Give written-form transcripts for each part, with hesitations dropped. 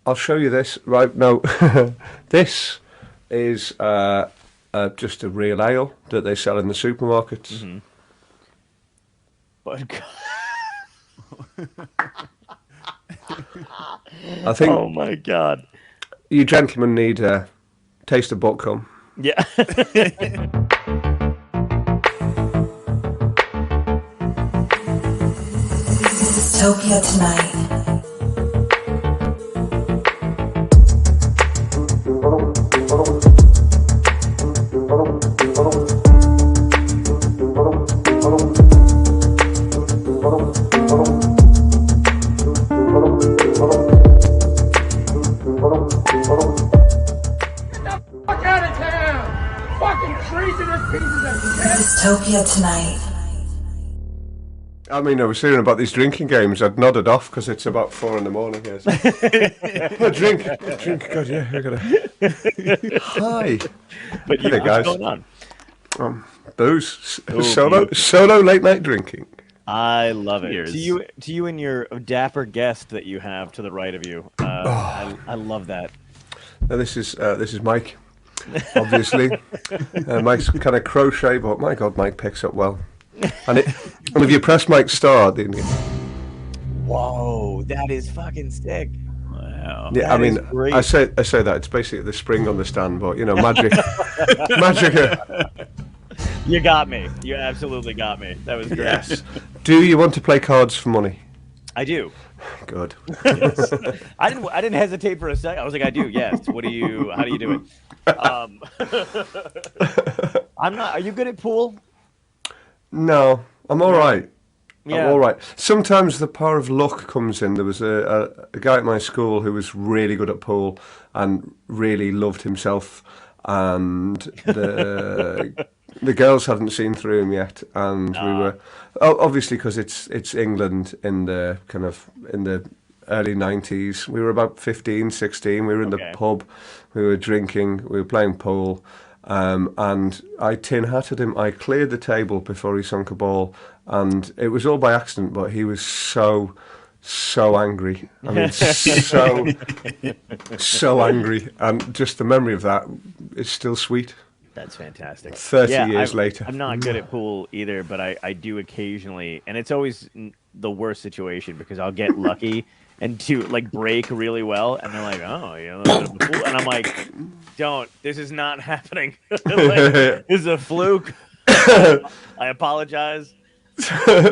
I'll show you this. Right, no. This is just a real ale that they sell in the supermarkets. Mm-hmm. But I think oh my god. you gentlemen need a taste of buttcom. Yeah. Dystopia tonight. Dystopia tonight. I mean, I was hearing about these drinking games. I'd nodded off because it's about 4 a.m. here. So. drink. God, yeah, I gotta. Hi. But Hey guys. what's going on? Booze. Oh, Solo late night drinking. I love it. Cheers. To you and your dapper guest that you have to the right of you. I love that. Now, this is Mike. Obviously, Mike's kind of crochet, but my God, Mike picks up well. And if you press Mike's star, then Whoa, that is fucking sick. Wow. yeah, That I mean, is great. I say that it's basically the spring on the stand, but you know, magic. You got me. You absolutely got me. That was great. Yes. Do you want to play cards for money? I do. Good. I didn't hesitate for a second. I was like, I do. Yes. How do you do it? I'm not. Are you good at pool? No, I'm all right. Yeah. I'm all right. Sometimes the power of luck comes in. There was a guy at my school who was really good at pool and really loved himself, and the girls hadn't seen through him yet, and we were obviously because it's England in the early 90s. We were about 15, 16. We were in the pub. We were drinking. We were playing pool. And I tin-hatted him. I cleared the table before he sunk a ball, and it was all by accident. But he was so angry. I mean, so angry, and just the memory of that is still sweet. That's fantastic. 30 years later. I'm not good at pool either, but I do occasionally, and it's always the worst situation because I'll get lucky and to like break really well, and they're like, "Oh, yeah, a little bit of a pool," and I'm like, "Don't! This is not happening. Like, this is a fluke." I apologize.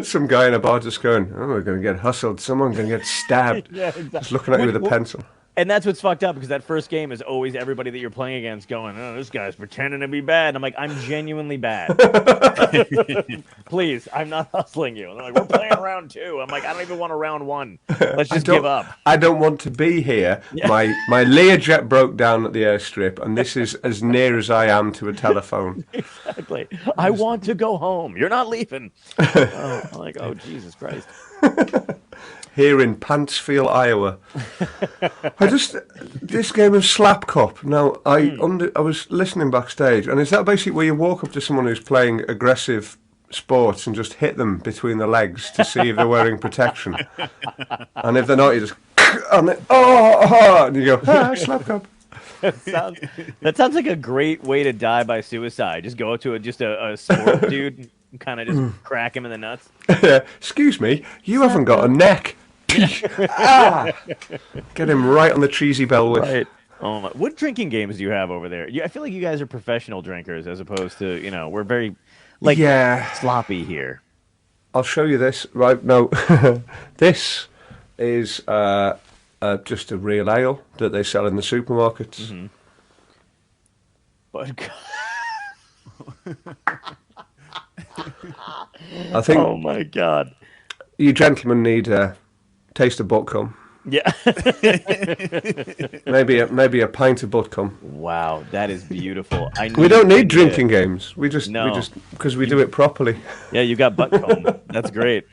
Some guy in a bar just going, "Oh, we're going to get hustled. Someone's going to get stabbed." Yeah, exactly. Just looking at you with a pencil. And that's what's fucked up because that first game is always everybody that you're playing against going, "Oh, this guy's pretending to be bad." And I'm like, "I'm genuinely bad. Please, I'm not hustling you." And they're like, "We're playing round 2." I'm like, "I don't even want a round 1. Let's just give up." I don't want to be here. Yeah. My Learjet broke down at the airstrip, and this is as near as I am to a telephone. Exactly. I want to go home. You're not leaving. I'm like, oh, Jesus Christ. Here in Pantsfield, Iowa. This game of Slap Cop. Now, I was listening backstage, and is that basically where you walk up to someone who's playing aggressive sports and just hit them between the legs to see if they're wearing protection? And if they're not, you just and you go, Slap Cop. That sounds like a great way to die by suicide. Just go up to a sport dude and kind of just crack him in the nuts. Excuse me, you haven't got a neck. Get him right on the treasy bell with. Right. Oh my. What drinking games do you have over there? I feel like you guys are professional drinkers as opposed to, we're very sloppy here. I'll show you this. Right, no. This is just a real ale that they sell in the supermarkets. Mm-hmm. But I think oh my God. You gentlemen need a taste of buttcom. Yeah. maybe a pint of buttcom. Wow, that is beautiful. We don't need drinking games. We just because we do it properly. Yeah, you got buttcom. That's great.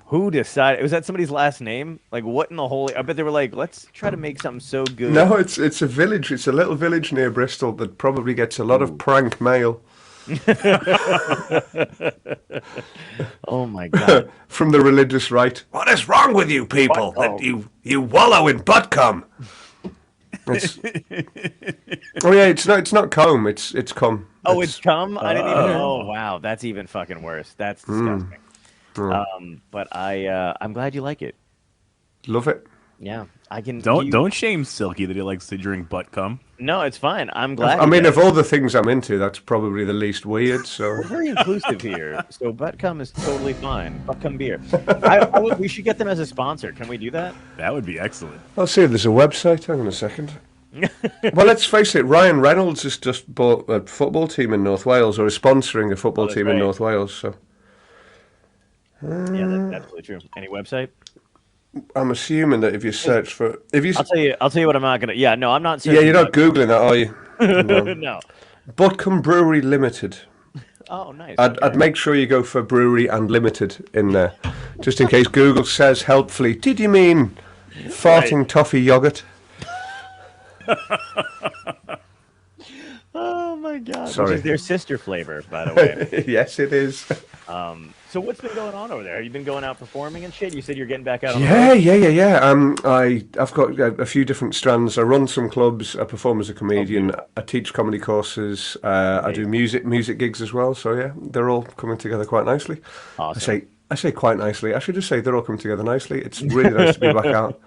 Who decided? Was that somebody's last name? Like, what in the holy? I bet they were like, let's try to make something so good. No, it's a village. It's a little village near Bristol that probably gets a lot of prank mail. Oh my God! From the religious right. What is wrong with you people that you wallow in buttcom? It's oh yeah, it's not comb, it's cum. Oh, it's cum? I didn't even. Oh, wow, that's even fucking worse. That's disgusting. But I'm glad you like it. Love it. Yeah, I can. Don't shame Silky that he likes to drink butt cum. No, it's fine. I'm glad. I mean, of all the things I'm into, that's probably the least weird. So we're very inclusive here. So butt cum is totally fine. Butt cum beer. We should get them as a sponsor. Can we do that? That would be excellent. I'll see if there's a website. Hang on a second. Well, let's face it. Ryan Reynolds has just bought a football team in North Wales, or is sponsoring a football team in North Wales. So yeah, that's really true. Any website? I'm assuming that if you search for, I'll tell you what I'm not gonna. Yeah, no, I'm not. Yeah, you're not googling that, are you? No. Butcombe Brewery Limited. Oh, nice. I'd make sure you go for brewery and limited in there, just in case Google says helpfully, "Did you mean farting toffee yogurt?" Oh my god! Sorry. Which is their sister flavor, by the way. Yes, it is. So what's been going on over there? Have you been going out performing and shit? You said you're getting back out on the Yeah, road? yeah. I've got a few different strands. I run some clubs. I perform as a comedian. I teach comedy courses. I do music gigs as well. So yeah, they're all coming together quite nicely. Awesome. I say quite nicely. I should just say they're all coming together nicely. It's really nice to be back out.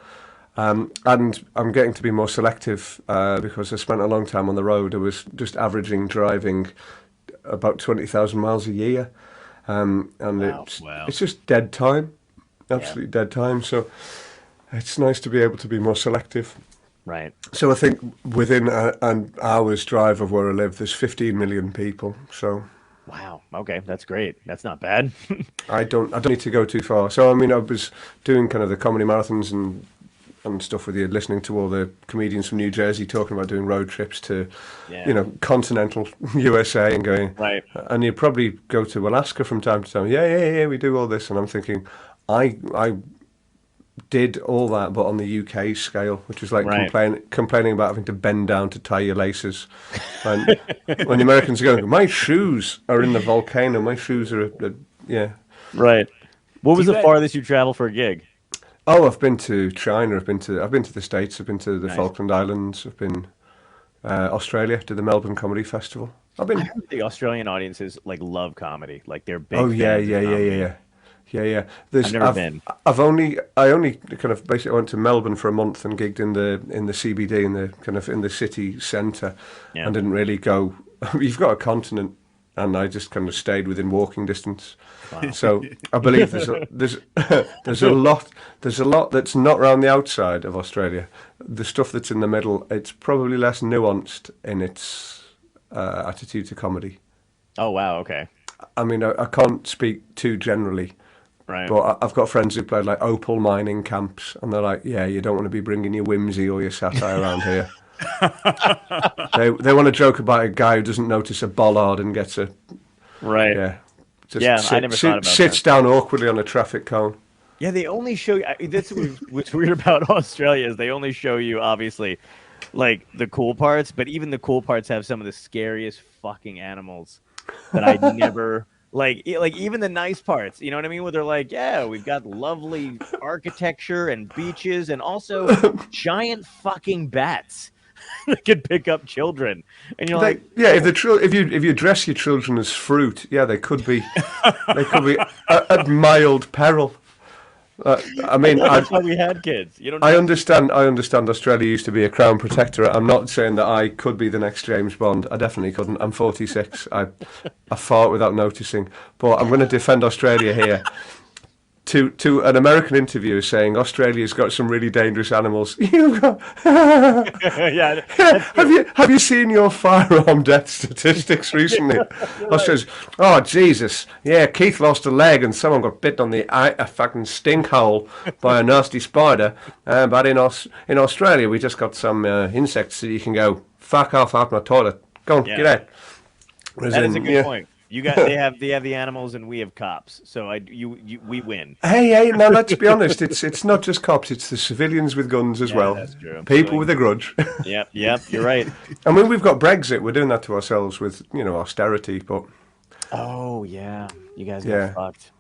And I'm getting to be more selective because I spent a long time on the road. I was just averaging driving about 20,000 miles a year. And it's just dead time, absolute dead time. So it's nice to be able to be more selective. Right. So I think within an hour's drive of where I live, there's 15 million people. So Wow. Okay, that's great. That's not bad. I don't need to go too far. So I mean, I was doing kind of the comedy marathons and stuff with you, listening to all the comedians from New Jersey talking about doing road trips to, continental USA and going, Right. And you probably go to Alaska from time to time. Yeah, we do all this. And I'm thinking, I did all that, but on the UK scale, which is like complaining about having to bend down to tie your laces. And when the Americans are going, my shoes are in the volcano, my shoes are, Right. What was the farthest you traveled for a gig? Oh, I've been to China. I've been to the States. I've been to the Falkland Islands. I've been Australia to the Melbourne Comedy Festival. I heard the Australian audiences love comedy. Like they're big. Oh yeah. I've never been. I only kind of basically went to Melbourne for a month and gigged in the CBD in the city centre, and didn't really go. You've got a continent, and I just kind of stayed within walking distance. Wow. So I believe there's a lot that's not around the outside of Australia. The stuff that's in the middle, it's probably less nuanced in its attitude to comedy. Oh wow, okay. I mean, I can't speak too generally, right? But I've got friends who played like opal mining camps, and they're like, "Yeah, you don't want to be bringing your whimsy or your satire around here." They want to joke about a guy who doesn't notice a bollard and gets a I never thought about sits down awkwardly on a traffic cone. Yeah, they only show you. That's what's weird about Australia is they only show you obviously like the cool parts, but even the cool parts have some of the scariest fucking animals that I never like even the nice parts. You know what I mean? Where they're like, yeah, we've got lovely architecture and beaches, and also giant fucking bats that could pick up children, and you're if you dress your children as fruit, they could be at mild peril. I mean, that's why we had kids. You don't. I understand. Australia used to be a crown protectorate. I'm not saying that I could be the next James Bond. I definitely couldn't. I'm 46. I fart without noticing. But I'm going to defend Australia here. To an American interviewer saying Australia's got some really dangerous animals. You've got have you seen your firearm death statistics recently? Australia's, oh Jesus, yeah, Keith lost a leg and someone got bit on a fucking stink hole by a nasty spider. But in Australia we just got some insects that you can go fuck off out my toilet. Go on, get out. That is a good point. They have the animals and we have cops, so we win. Hey, now let's be honest. It's not just cops; it's the civilians with guns as well. That's true. People with a grudge. Yep, you're right. I mean, we've got Brexit. We're doing that to ourselves with austerity, but oh yeah, you guys got fucked.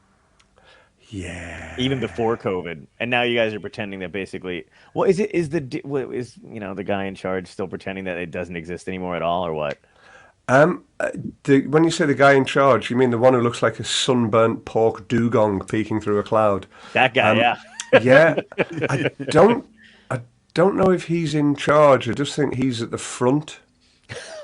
Yeah. even before COVID. And now you guys are pretending that basically, well, the guy in charge still pretending that it doesn't exist anymore at all, or what? When you say the guy in charge, you mean the one who looks like a sunburnt pork dugong peeking through a cloud? That guy, Um, yeah. yeah, I don't, I don't know if he's in charge. I just think he's at the front.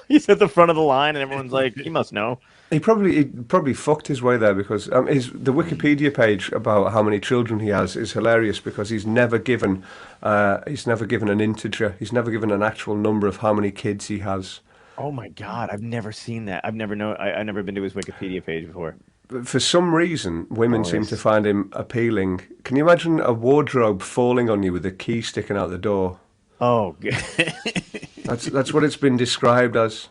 He's at the front of the line, and everyone's like, he must know. He probably fucked his way there because the Wikipedia page about how many children he has is hilarious because he's never given an integer. He's never given an actual number of how many kids he has. Oh my God, I've never seen that. I've never been to his Wikipedia page before. But for some reason, women seem to Glorious. find him appealing. Can you imagine a wardrobe falling on you with a key sticking out the door? Oh, good. That's what it's been described as.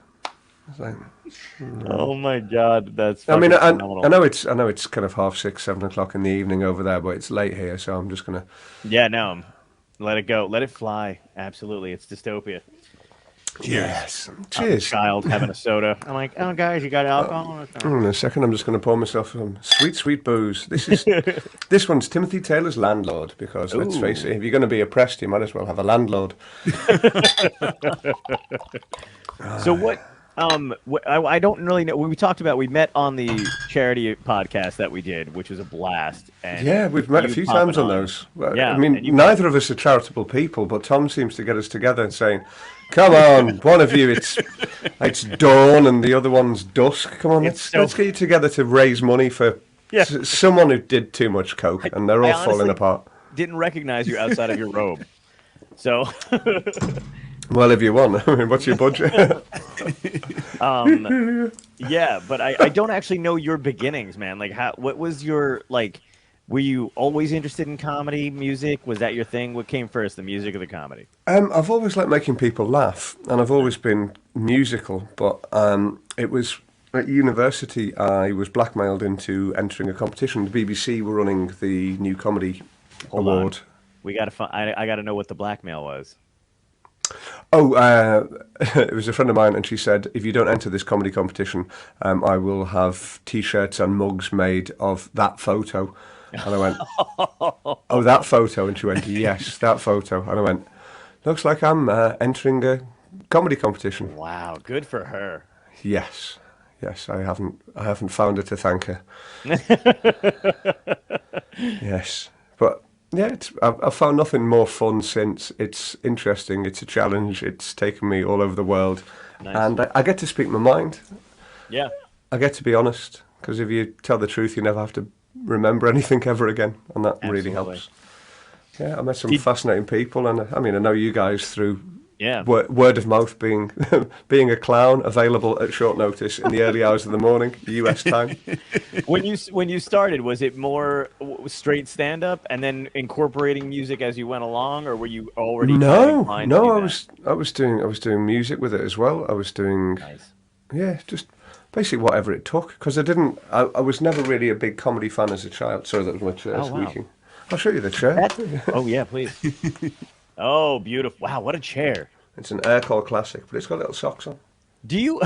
It's like, Oh my God, that's I mean, fucking I phenomenal. know it's kind of 6:30, 7 o'clock in the evening over there, but it's late here, so I'm just gonna. Yeah, no, let it go, let it fly. Absolutely, it's dystopia. Yes. A Cheers. child having a soda. I'm like, oh guys, you got alcohol? In a second, I'm just going to pour myself some sweet, sweet booze. This one's Timothy Taylor's Landlord because let's face it, if you're going to be oppressed, you might as well have a landlord. So what? I don't really know. We talked about we met on the charity podcast that we did, which was a blast. And Yeah, we've met a you few popping times on those. Well, Yeah, I mean, and you- neither of us are charitable people, but Tom seems to get us together and saying, "Come on, one of you, it's dawn, and the other one's dusk. Come on, It's let's get you together to raise money for Yeah. someone who did too much coke, and they're all I falling honestly apart." Didn't recognize you outside of your robe. So, Well, if you want, I mean, what's your budget? yeah, but I don't actually know your beginnings, man. Like, what was your, like, were you always interested in comedy, music? Was that your thing? What came first, the music or the comedy? I've always liked making people laugh, and I've always been musical. But it was at university I was blackmailed into entering a competition. The BBC were running the New Comedy Hold on. Award. We gotta find. I gotta know what the blackmail was. Oh, it was a friend of mine, and she said, "If you don't enter this comedy competition, I will have T-shirts and mugs made of that photo." And I went, "Oh, that photo?" And she went, "Yes, that photo." And I went, "Looks like I'm entering a comedy competition." Wow, good for her. Yes, yes, I haven't found her to thank her. Yes, but yeah, I've found nothing more fun since. It's interesting. It's a challenge. It's taken me all over the world, Nice. and I get to speak my mind. Yeah. I get to be honest because if you tell the truth, you never have to remember anything ever again, and that really Absolutely. helps. Yeah, I met some Did- fascinating people, and I mean, I know you guys through Yeah. word of mouth being being a clown available at short notice in the early hours of the morning, US time. When you started, was it more straight stand up and then incorporating music as you went along, or were you already kind of No, inclined to no, do I that? was doing music with it as well. I was doing Nice. yeah, just basically whatever it took because I was never really a big comedy fan as a child. Sorry, that was my chair Oh, wow. squeaking. I'll show you the chair. Oh yeah, please. Oh, beautiful! Wow, what a chair. It's an Aircall Classic, but it's got little socks on. Do you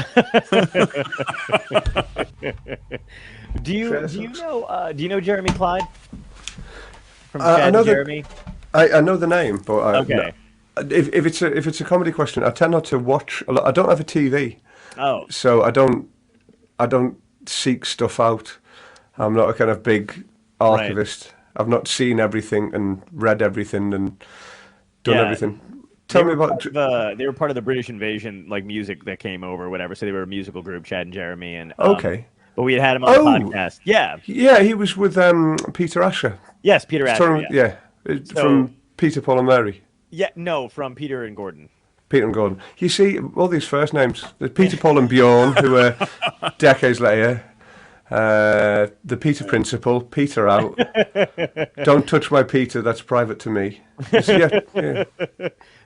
do you know Jeremy Clyde from I Chad know and that- Jeremy? I know the name, but Okay. if it's a comedy question, I tend not to watch a lot. I don't have a TV, Oh, so I don't seek stuff out. I'm not a kind of big archivist. I've not seen everything and read everything and done Yeah. everything. Tell me about. they were part of the British invasion, like music that came over, or whatever. So they were a musical group, Chad and Jeremy, and Okay. But we had him on the Oh. podcast. Yeah. Yeah, he was with Peter Asher. Yes, Peter Asher. Sorry, Yeah. So- from Peter, Paul, and Mary. Yeah. No, from Peter and Gordon. Peter and Gordon. You see, all these first names. There's Peter, Paul, and Bjorn, who were decades later. The Peter Principle, Peter out. Don't touch my Peter, that's private to me. Yeah.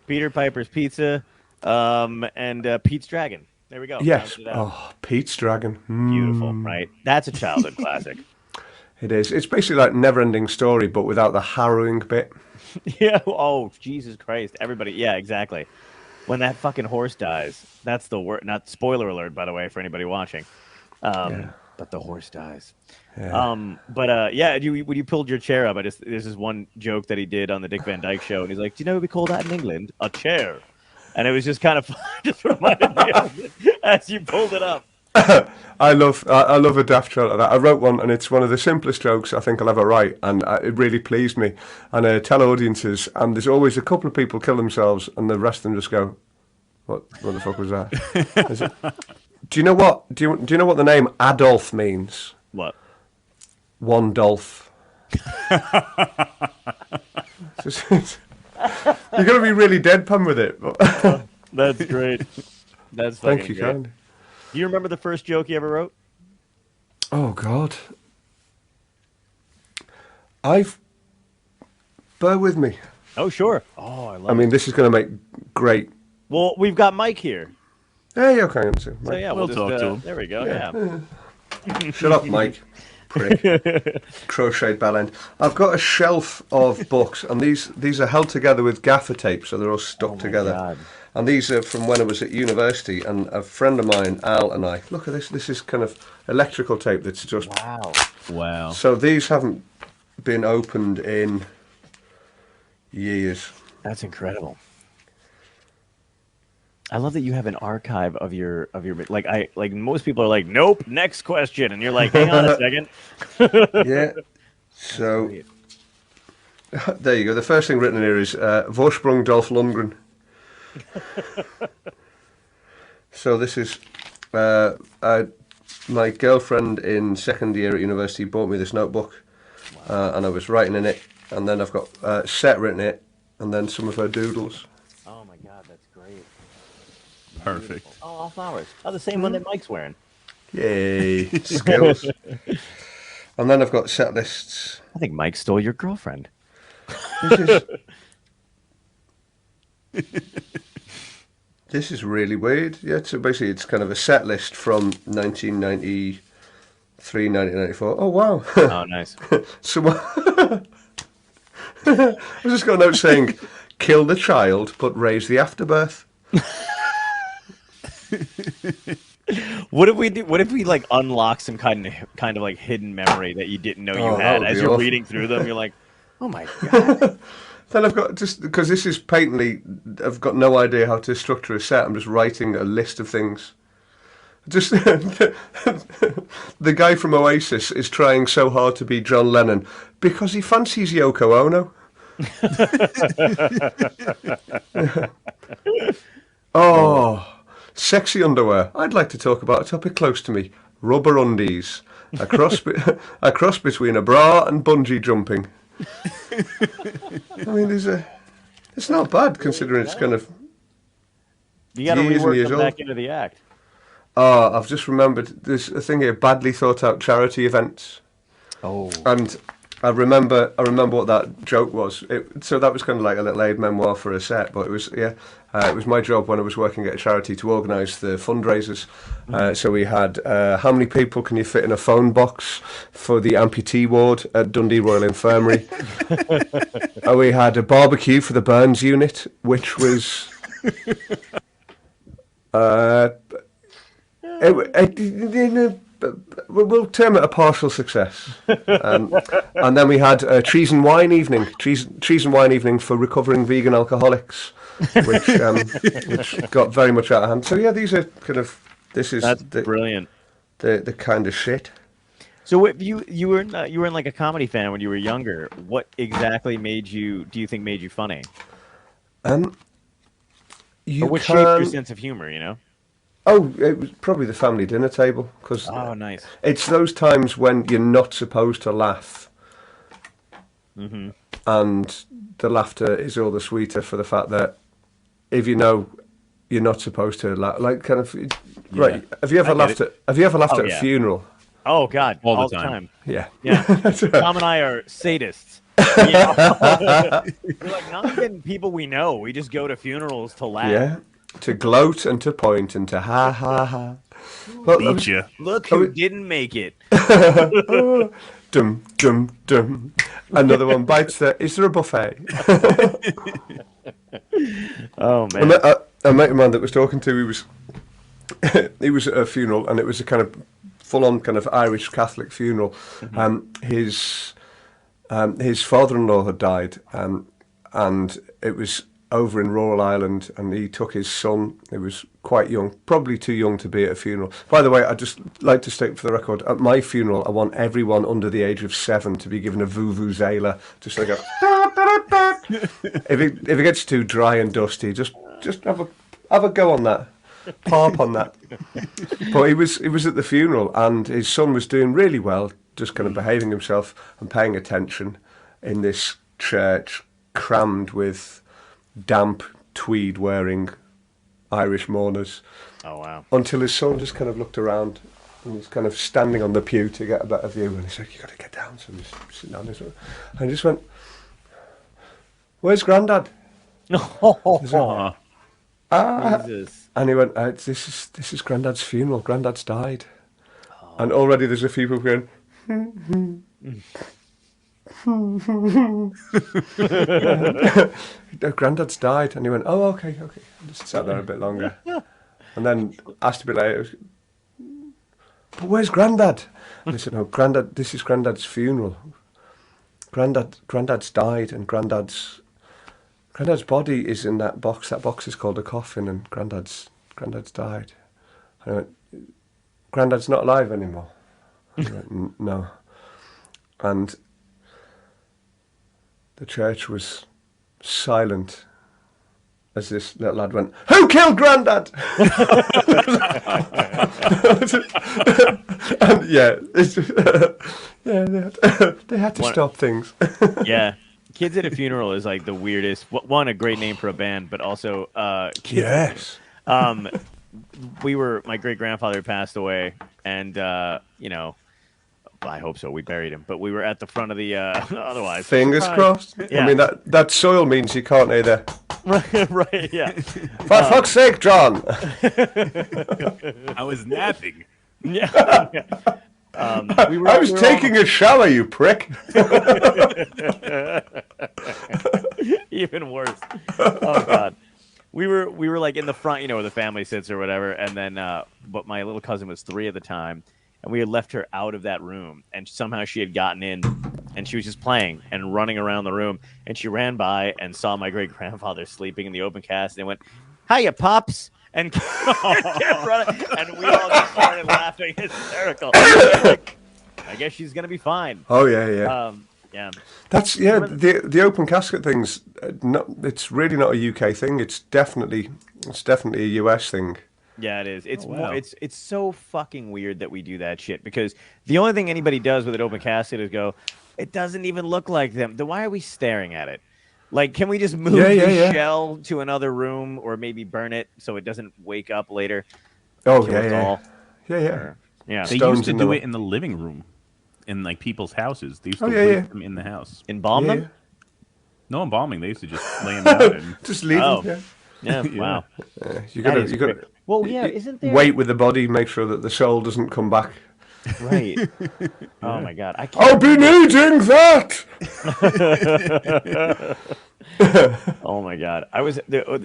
Peter Piper's Pizza, and Pete's Dragon. There we go. Yes. Rounded it out. Oh, Pete's Dragon. Beautiful, right? That's a childhood classic. It is. It's basically like Never-Ending Story, but without the harrowing bit. Yeah. Oh, Jesus Christ! Everybody. Yeah, exactly. When that fucking horse dies, that's the worst. Not spoiler alert, by the way, for anybody watching. But but the horse dies. Yeah. Yeah, when you pulled your chair up, there's this one joke that he did on the Dick Van Dyke Show, and he's like, "Do you know what we call that in England? A chair." And it was just kind of fun, just reminded me of it as you pulled it up. I love a daft joke like that. I wrote one, and it's one of the simplest jokes I think I'll ever write, and it really pleased me. And I tell audiences, and there's always a couple of people kill themselves, and the rest of them just go, "What the fuck was that?" Do you know what? Do you know what the name Adolf means? What? One Dolph. You're going to be really deadpan with it. That's great. That's Thank you, great. kind. Do you remember the first joke you ever wrote? Oh God. Bear with me. Oh, sure. Oh, I love I mean, this is going to make great. Well, we've got Mike here. Hey, okay, So yeah, We'll just, talk to him. There we go. Yeah. Shut up, Mike. Prick. Crocheted bell end. I've got a shelf of books, and these are held together with gaffer tape, so they're all stuck together. God. And these are from when I was at university, and a friend of mine, Al, and I. Look at this. This is kind of electrical tape that's just. Wow. Wow. So these haven't been opened in years. That's incredible. I love that you have an archive of your like most people are like, nope, next question, and you're like, hang on a second. Yeah. So there you go. The first thing written here is Vorsprung Dolph Lundgren. So this is my girlfriend in second year at university bought me this notebook, and I was writing in it, and then I've got set written in it, and then some of her doodles. Oh my God, that's great. Perfect. Oh, all flowers. Oh, the same one that Mike's wearing. Yay, skills. And then I've got set lists. I think Mike stole your girlfriend. This is really weird. Yeah, so basically it's kind of a set list from 1993, 1994. Oh, wow. Oh, nice. Someone... I just got a note saying, kill the child, but raise the afterbirth. What if we do? What if we like unlock some kind of like hidden memory that you didn't know you had as you're awful. reading through them? You're like, oh my God. Then I've got, just because this is patently, I've got no idea how to structure a set. I'm just writing a list of things. Just the guy from Oasis is trying so hard to be John Lennon because he fancies Yoko Ono. Oh, sexy underwear. I'd like to talk about a topic close to me: rubber undies. A cross between a bra and bungee jumping. I mean, it's not bad considering it's kind of. You got to Years and rework years them old. back into the act. Oh, I've just remembered there's a thing here: badly thought out charity events. Oh. And I remember what that joke was. So that was kind of like a little aid memoir for a set, but it was it was my job when I was working at a charity to organise the fundraisers. So we had how many people can you fit in a phone box for the amputee ward at Dundee Royal Infirmary? We had a barbecue for the burns unit, which was. We'll term it a partial success. And then we had trees and wine evening, trees and wine evening for recovering vegan alcoholics, which got very much out of hand. So yeah, these are kind of That's brilliant. The kind of shit. So if you were in like a comedy fan when you were younger. What exactly do you think made you funny? You Or what shaped your sense of humor? You know. Oh, it was probably the family dinner table, because Nice. it's those times when you're not supposed to laugh, and the laughter is all the sweeter for the fact that if you know you're not supposed to laugh, like kind of right. Have you ever laughed at a yeah. funeral? Oh God, All the time. Yeah. Yeah. Tom and I are sadists. Yeah. We're like not even people we know. We just go to funerals to laugh. Yeah. To gloat and to point and to ha ha ha. Well, Beat you. Look who didn't make it. Dum dum dum. Another one bites the. Is there a buffet? Oh man. A mate of mine that was talking to, he was at a funeral, and it was a kind of full-on kind of Irish Catholic funeral. His father-in-law had died, and it was over in rural Ireland, and he took his son, who was quite young, probably too young to be at a funeral. By the way, I'd just like to state for the record, at my funeral, I want everyone under the age of 7 to be given a vuvuzela, just like a... if it gets too dry and dusty, just have a go on that. Harp on that. But he was at the funeral, and his son was doing really well, just kind of behaving himself and paying attention in this church crammed with damp tweed-wearing Irish mourners. Oh, wow. Until his son just kind of looked around and was kind of standing on the pew to get a better view, and he said, "You got to get down." So he's sitting down, and he just went, "Where's Grandad?" Oh, Jesus. And he went, this is Grandad's funeral. Grandad's died." And already there's a few people going, "Grandad's died." And he went, "Oh, okay. And just sat there a bit longer. And then asked a bit later, "But where's Grandad?" And he said, "No, Grandad, this is Grandad's funeral. Grandad's died, and Grandad's body is in that box. That box is called a coffin, and Grandad's died." And I went, "Grandad's not alive anymore?" And he went, "No." And the church was silent as this little lad went, "Who killed Grandad?" And they had to stop things. Yeah. Kids at a Funeral is like the weirdest. One, a great name for a band, but also Yes. my great grandfather passed away, and I hope so. We buried him, but we were at the front of the otherwise. Fingers crossed. Yeah. I mean, that soil means you can't either. Right, yeah. For fuck's sake, John. I was napping. Yeah. I was taking a shower, you prick. Even worse. Oh God. We were like in the front, where the family sits or whatever, and then but my little cousin was 3 at the time, and we had left her out of that room, and somehow she had gotten in, and she was just playing and running around the room, and she ran by and saw my great grandfather sleeping in the open cast, and went, "Hiya, pops," and kept running, and we all just started laughing, hysterical. Like, I guess she's gonna be fine. Oh yeah. Yeah. That's the open casket thing's it's really not a UK thing. It's definitely a US thing. Yeah, it is. It's wow. more. It's so fucking weird that we do that shit, because the only thing anybody does with an open casket is go, "It doesn't even look like them." Then why are we staring at it? Like, can we just move the shell to another room, or maybe burn it so it doesn't wake up later? Oh Kill us all? yeah. Yeah. They Stones used to in do the- it in the living room, in like people's houses. They used to yeah. leave them in the house. Embalm them? No embalming. They used to just lay them out. And Just leave Oh. them. Yeah. Wow. Yeah. You That got is to great. Well, yeah. Isn't there? wait with the body, make sure that the soul doesn't come back. Right. Oh my God. I can't. I'll be needing that. Oh my God. I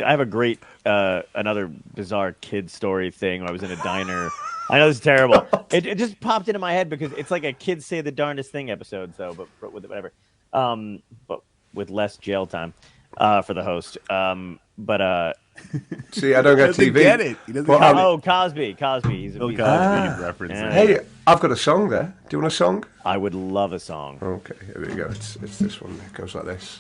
have a great another bizarre kid story thing. I was in a diner. I know this is terrible. It just popped into my head because it's like a kids say the darndest thing episode. So, but with whatever, but with less jail time for the host. See, I don't get doesn't TV. get it. He doesn't Well, get Oh, Cosby. He's a Cosby Ah. reference. Yeah. Hey, I've got a song there. Do you want a song? I would love a song. Okay, here we go. It's this one. It goes like this.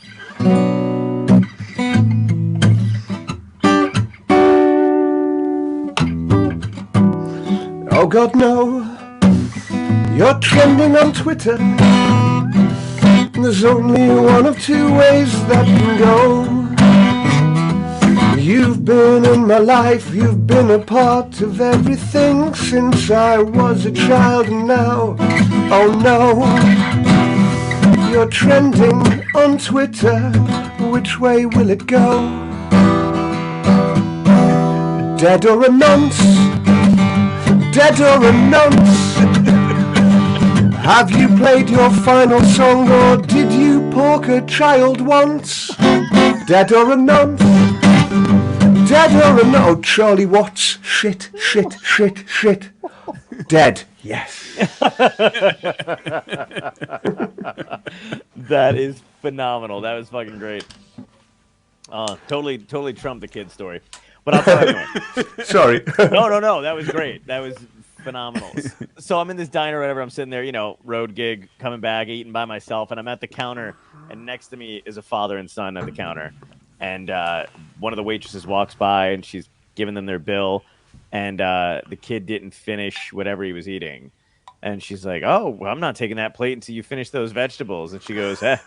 Oh God, no. You're trending on Twitter. There's only one of 2 ways that can go. You've been in my life, you've been a part of everything since I was a child, and now, oh no, you're trending on Twitter. Which way will it go? Dead or a nonce? Dead or a nonce? Have you played your final song, or did you pork a child once? Dead or a nonce? Dead or a no? Oh, Charlie Watts. Shit. Dead. Yes. That is phenomenal. That was fucking great. Totally trumped the kid story. But I'll tell you anyway. Sorry. No. That was great. That was phenomenal. So I'm in this diner or whatever. I'm sitting there, road gig, coming back, eating by myself. And I'm at the counter. And next to me is a father and son at the counter. And one of the waitresses walks by and she's giving them their bill. And the kid didn't finish whatever he was eating. And she's like, oh, well, I'm not taking that plate until you finish those vegetables. And she goes, I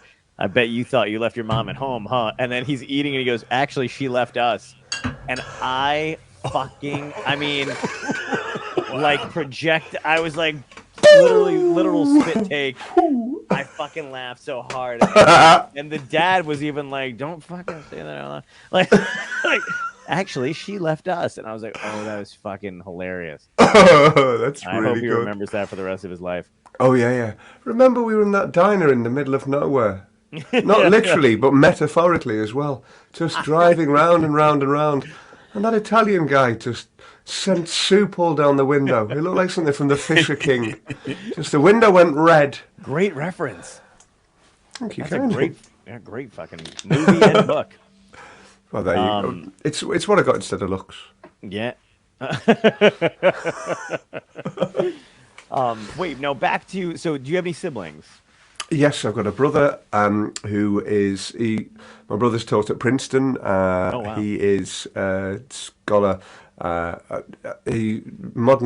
bet you thought you left your mom at home, huh? And then he's eating and he goes, actually, she left us. And I was like, literal spit take. I fucking laughed so hard. And the dad was even like, don't fucking say that out loud. Like, actually, she left us. And I was like, oh, that was fucking hilarious. Oh, that's really good. I hope he remembers that for the rest of his life. Oh, yeah. Remember we were in that diner in the middle of nowhere? Not literally, but metaphorically as well. Just driving round and round and round. And that Italian guy just sent soup all down the window. It looked like something from the Fisher King. Just the window went red. Great reference. Thank you. That's a great fucking movie and book. Well, there you go. It's what I got instead of looks. Yeah. Wait, no, back to, so do you have any siblings? Yes, I've got a brother my brother's taught at Princeton. Wow. He is a scholar. Modern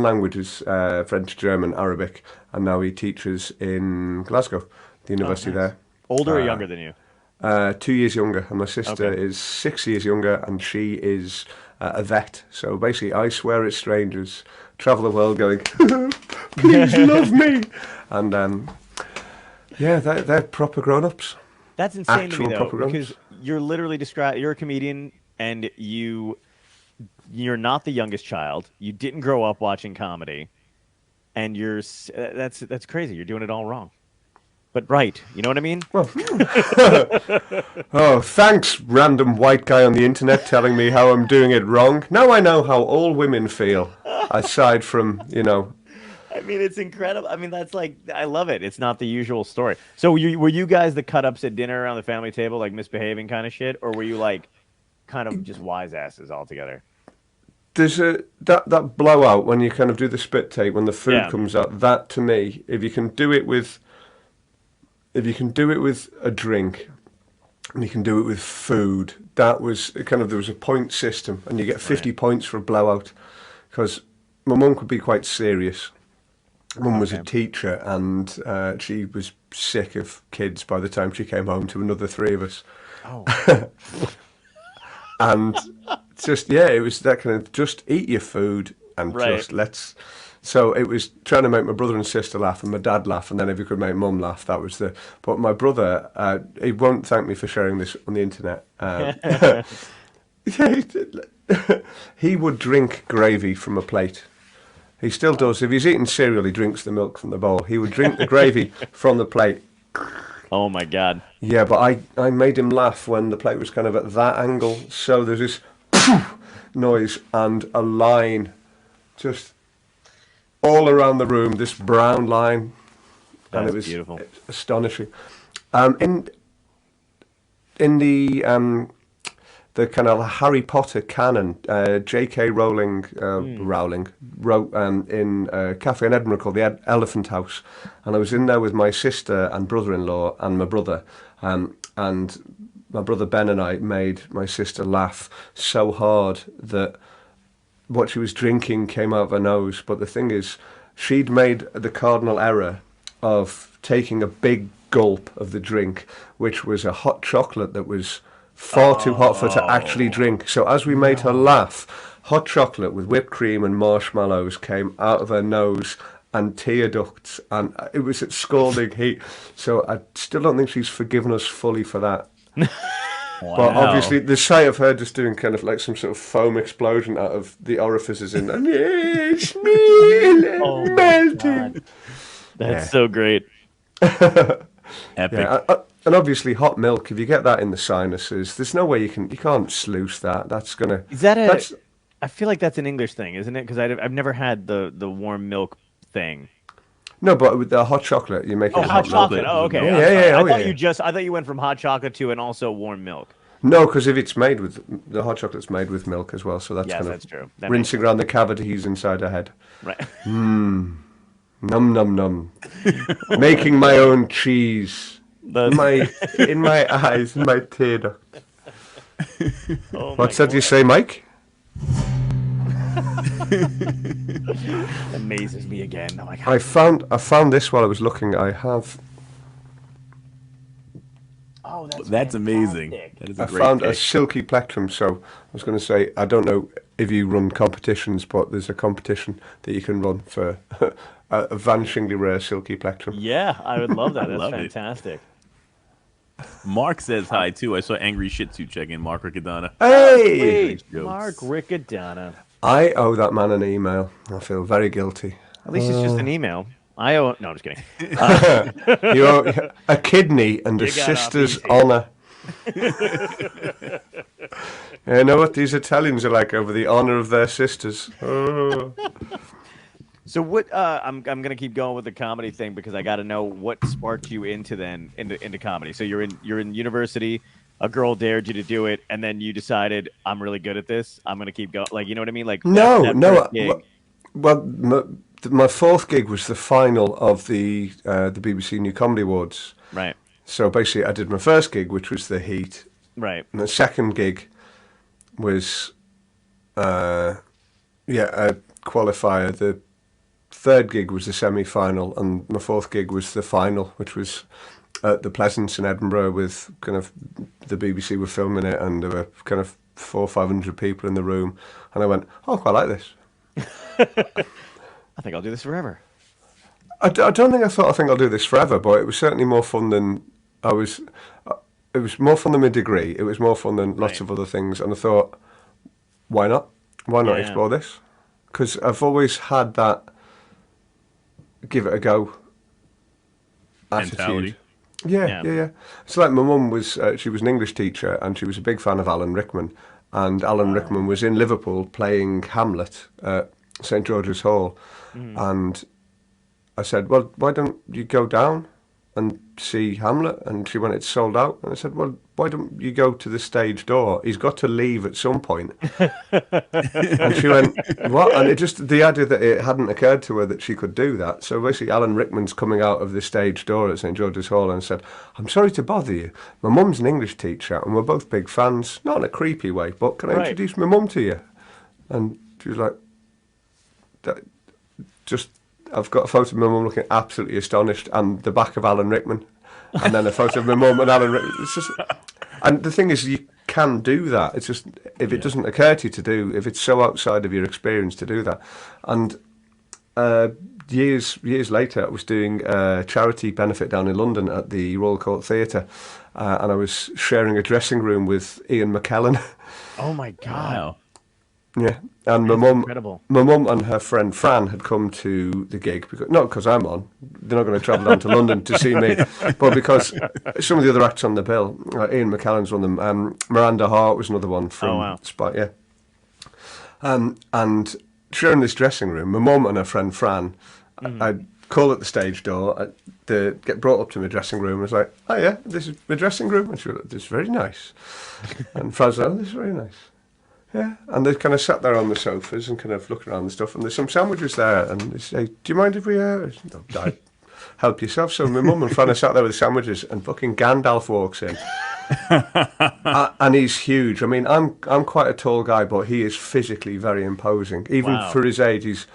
languages, French, German, Arabic, and now he teaches in Glasgow, the university there. Older or younger than you? 2 years younger, and my sister is 6 years younger, and she is a vet. So basically, I swear at strangers, travel the world going, please love me. And yeah, they're proper grown-ups. That's insane to me, though, proper because you're literally you're a comedian, and you're not the youngest child. You didn't grow up watching comedy, and that's crazy. You're doing it all wrong. But right, you know what I mean? Well, oh, thanks, random white guy on the internet telling me how I'm doing it wrong. Now I know how all women feel, aside from, I mean, it's incredible. I mean, that's like, I love it. It's not the usual story. So were you guys the cut-ups at dinner around the family table, like misbehaving kind of shit? Or were you like kind of just wise asses altogether? There's that blowout when you kind of do the spit take, when the food comes out, that to me, if you can do it with a drink, and you can do it with food, that was kind of, there was a point system, and you get 50 points for a blowout, because my mum could be quite serious. Mum was a teacher, and she was sick of kids by the time she came home to another 3 of us. Oh. And just, it was that kind of, just eat your food, and just let's... So it was trying to make my brother and sister laugh and my dad laugh, and then if you could make mum laugh, that was the... But my brother, he won't thank me for sharing this on the internet. He would drink gravy from a plate. He still does. If he's eating cereal, he drinks the milk from the bowl. He would drink the gravy from the plate. Oh, my God. Yeah, but I made him laugh when the plate was kind of at that angle. So there's this noise and a line just... all around the room, this brown line, and it was beautiful, astonishing. In the kind of Harry Potter canon, J.K. Rowling wrote in a cafe in Edinburgh called the Elephant House, and I was in there with my sister and brother-in-law and my brother, and my brother Ben and I made my sister laugh so hard that what she was drinking came out of her nose. But the thing is, she'd made the cardinal error of taking a big gulp of the drink, which was a hot chocolate that was far too hot for her to actually drink. So as we made her laugh, hot chocolate with whipped cream and marshmallows came out of her nose and tear ducts, and it was at scalding heat. So I still don't think she's forgiven us fully for that. Wow. But obviously, the sight of her just doing kind of like some sort of foam explosion out of the orifices in there, it's melting. That's so great. Epic. Yeah, and obviously, hot milk. If you get that in the sinuses, there's no way you can't sluice that. That's gonna. Is that I feel like that's an English thing, isn't it? Because I've never had the warm milk thing. No, but with the hot chocolate, you make it Oh, with hot chocolate. milk. Oh, okay. Yeah, I'm yeah, sorry. yeah. Oh, I thought you went from hot chocolate to and also warm milk. No, because if it's made with the hot chocolate's made with milk as well, so that's Yes, kind that's of true. That makes rinsing around the cavities inside her head. Right. Num num num. Making my own cheese. In my eyes, in my tear duct. What's that you say, Mike? Amazes me again. Oh my God. I found this while I was looking. I have. Oh, That's amazing. fantastic. That is a I great found a pick. silky plectrum. So I was going to say, I don't know if you run competitions, but there's a competition that you can run for a vanishingly rare silky plectrum. Yeah, I would love that. That's Love it. fantastic. Mark says hi too. I saw Angry Shih Tzu check in. Mark Riccadonna. Hey! Jokes. Mark Riccadonna. I owe that man an email. I feel very guilty. At least it's just an email. I owe. No, I'm just kidding. You owe a kidney and a You got off sister's easy. honour. You know what these Italians are like over the honour of their sisters. Oh. So what? I'm gonna keep going with the comedy thing because I got to know what sparked you into comedy. So you're in university. A girl dared you to do it, and then you decided I'm really good at this. I'm gonna keep going. Like you know what I mean? Like No, that no. first gig. My fourth gig was the final of the BBC New Comedy Awards. Right, So basically, I did my first gig, which was the Heat, right. and the second gig was, a qualifier. The third gig was the semi-final, and my fourth gig was the final, which was at the Pleasance in Edinburgh. With kind of the BBC were filming it, and there were kind of 400 or 500 people in the room, and I went, "Oh, I quite like this." I think I'll do this forever. I don't think I think I'll do this forever, but it was certainly more fun than I was. It was more fun than my degree. It was more fun than lots Right. of other things, and I thought, why not? Why not Yeah. explore this? Because I've always had that give it a go attitude. Mentality. Yeah. Yeah. It's like my mum was. She was an English teacher, and she was a big fan of Alan Rickman. And Alan Rickman was in Liverpool playing Hamlet at St George's Hall, and I said, "Well, why don't you go down and see Hamlet?" And she went, "It's sold out." And I said, "Well, why don't you go to the stage door? He's got to leave at some point." And she went, "What?" And it just, the idea that it hadn't occurred to her that she could do that. So basically, Alan Rickman's coming out of the stage door at St George's Hall and said, "I'm sorry to bother you. My mum's an English teacher and we're both big fans. Not in a creepy way, but can I Right. introduce my mum to you?" And she was like, just, I've got a photo of my mum looking absolutely astonished, and the back of Alan Rickman, and then a photo of my mum and Alan Rickman. It's just, and the thing is, you can do that. It's just, if it doesn't occur to you to do, if it's so outside of your experience to do that. And years later, I was doing a charity benefit down in London at the Royal Court Theatre, and I was sharing a dressing room with Ian McKellen. Oh my God. Wow. Yeah, and my That's mum, incredible. my mum and her friend Fran had come to the gig because not because I'm on. They're not going to travel down to London to see me, but because some of the other acts on the bill. Ian McKellen's one of them. Miranda Hart was another one from Oh, wow. Spot. Yeah, and sharing this dressing room, my mum and her friend Fran, I'd call at the stage door, to get brought up to my dressing room. I was like, "Oh yeah, this is my dressing room," and she was like, "This is very nice," and Fran's like, "Oh, this is very nice." Yeah, and they kind of sat there on the sofas and kind of looking around and stuff, and there's some sandwiches there, and they say, "Do you mind if we help yourself?" So my mum and Fran are sat there with the sandwiches, and fucking Gandalf walks in, and he's huge. I mean, I'm quite a tall guy, but he is physically very imposing, even Wow. for his age. He's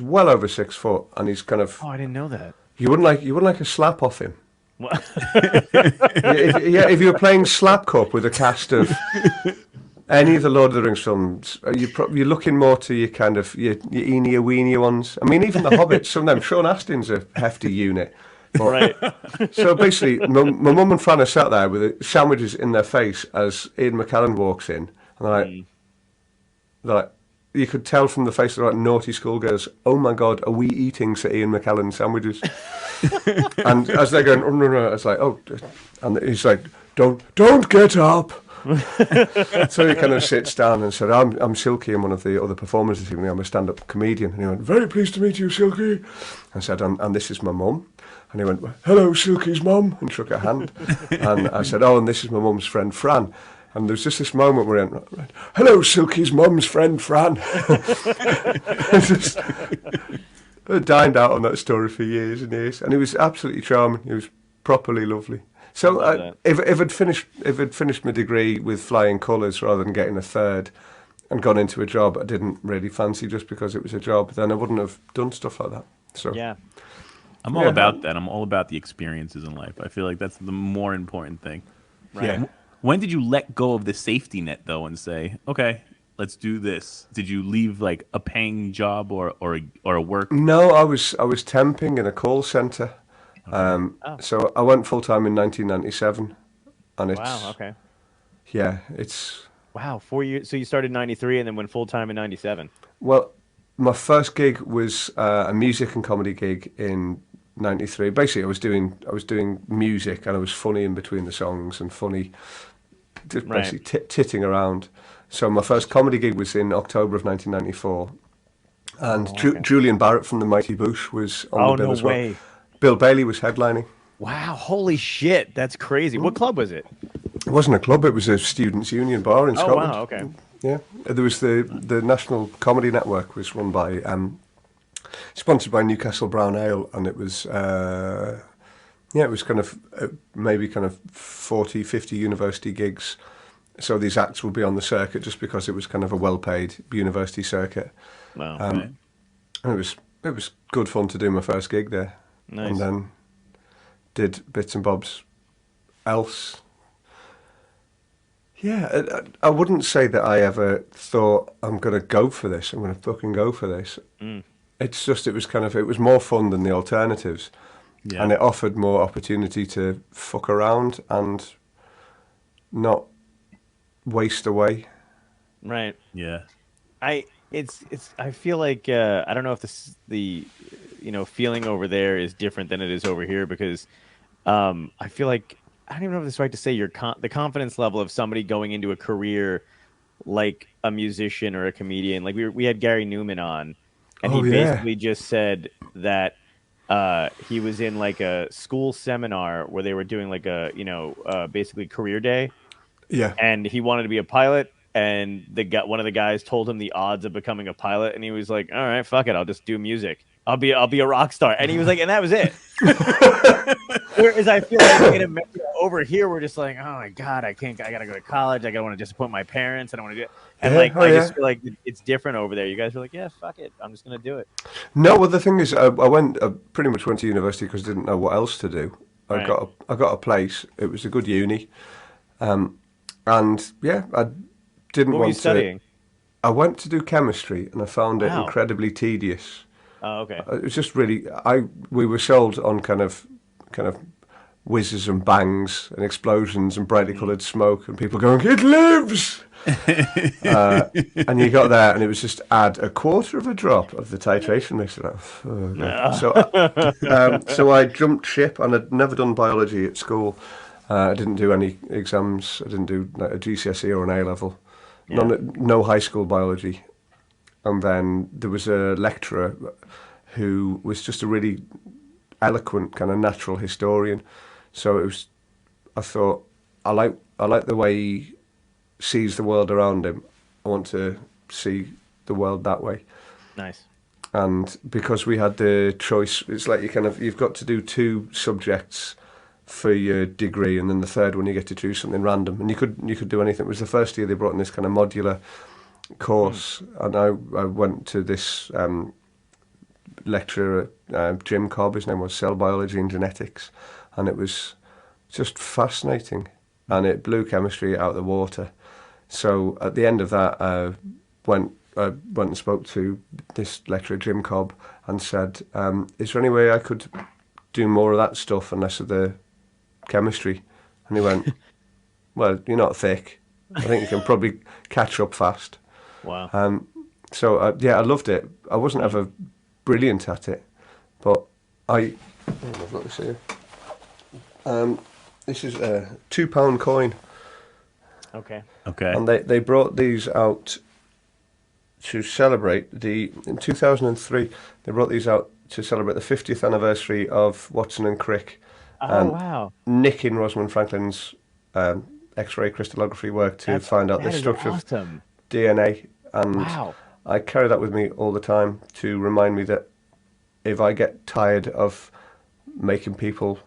well over 6 foot, and he's kind of, Oh, I didn't know that. you wouldn't like a slap off him. If you were playing slap cup with a cast of any of the Lord of the Rings films, you're looking more to your kind of your eenier weenier ones. I mean, even the Hobbits, some of them. Sean Astin's a hefty unit. But, Right. So basically, my mum and Fran are sat there with the sandwiches in their face as Ian McKellen walks in, and they're like, you could tell from the face of like naughty schoolgirls, "Oh my God, are we eating Sir Ian McKellen sandwiches?" And as they're going, "Oh no, no," it's like, "Oh," and he's like, don't get up. So he kind of sits down and said, I'm Silky, I'm one of the other performers this evening, I'm a stand-up comedian. And he went, very pleased to meet you, Silky. I said, and this is my mum. And he went, hello, Silky's mum, and shook her hand. And I said, and this is my mum's friend, Fran. And there was just this moment where he went, hello, Silky's mum's friend, Fran. I dined out on that story for years and years. And he was absolutely charming. He was properly lovely. So if I'd finished my degree with flying colours rather than getting a third and gone into a job I didn't really fancy just because it was a job, then I wouldn't have done stuff like that. So yeah. I'm all about that. I'm all about the experiences in life. I feel like that's the more important thing. Right. Yeah. When did you let go of the safety net, though, and say, okay, let's do this? Did you leave like a paying job or a work? No, I was temping in a call centre. So I went full time in 1997, and it's Wow. Okay. yeah, it's Wow. 4 years. So you started in '93 and then went full time in '97. well, my first gig was a music and comedy gig in '93. Basically, I was doing music and I was funny in between the songs and funny, just basically titting around. So my first comedy gig was in October of 1994, and Julian Barrett from the Mighty Boosh was on the bill as well. Way. Bill Bailey was headlining. Wow. Holy shit. That's crazy. What club was it? It wasn't a club; it was a students' union bar in Oh Scotland. wow. Okay. Yeah, there was the National Comedy Network was run by sponsored by Newcastle Brown Ale, and it was it was kind of maybe kind of 40, 50 university gigs. So these acts would be on the circuit just because it was kind of a well-paid university circuit. Wow. And it was good fun to do my first gig there. Nice. And then did bits and bobs else. Yeah, I wouldn't say that I ever thought I'm going to go for this. I'm going to fucking go for this. It's just it was more fun than the alternatives, and it offered more opportunity to fuck around and not waste away. Right. Yeah. I feel like I don't know if the feeling over there is different than it is over here because I feel like I don't even know if it's right to say the confidence level of somebody going into a career like a musician or a comedian. Like we had Gary Newman on, and he basically just said that he was in like a school seminar where they were doing like a basically career day. Yeah. And he wanted to be a pilot. And one of the guys told him the odds of becoming a pilot, and he was like, "All right, fuck it, I'll just do music. I'll be a rock star." And he was like, and that was it. Whereas I feel like in America, over here, we're just like, "Oh my god, I gotta go to college. I don't want to disappoint my parents. I don't want to do it." And I just feel like it's different over there. You guys are like, "Yeah, fuck it, I'm just gonna do it." No, well, the thing is, I pretty much went to university because I didn't know what else to do. I got a place. It was a good uni, and yeah, I didn't What want were you studying? I went to do chemistry, and I found it incredibly tedious. Oh, okay. It was just really we were sold on kind of whizzes and bangs and explosions and brightly coloured smoke and people going, "It lives!" And you got there and it was just add a quarter of a drop of the titration mixer. So I jumped ship, and I'd never done biology at school. I didn't do any exams. I didn't do like, a GCSE or an A-level. No high school biology. And then there was a lecturer who was just a really eloquent kind of natural historian. So I thought, I like the way he sees the world around him. I want to see the world that way. Nice. And because we had the choice, it's like you've got to do 2 subjects for your degree, and then the third one you get to choose something random, and you could do anything. It was the first year they brought in this kind of modular course, and I went to this lecturer, Jim Cobb, his name was, cell biology and genetics, and it was just fascinating, and it blew chemistry out of the water. So at the end of that, I went and spoke to this lecturer, Jim Cobb, and said, "Is there any way I could do more of that stuff and less of the chemistry?" And he went, "Well, you're not thick. I think you can probably catch up fast." Wow. So I loved it. I wasn't ever brilliant at it, but let me see. This is a £2 coin, Okay. Okay. and they brought these out to celebrate in 2003. They brought these out to celebrate the 50th anniversary of Watson and Crick, Oh wow, nicking Rosalind Franklin's X-ray crystallography work to find out the that is structure of awesome. DNA, and Wow. I carry that with me all the time to remind me that if I get tired of making people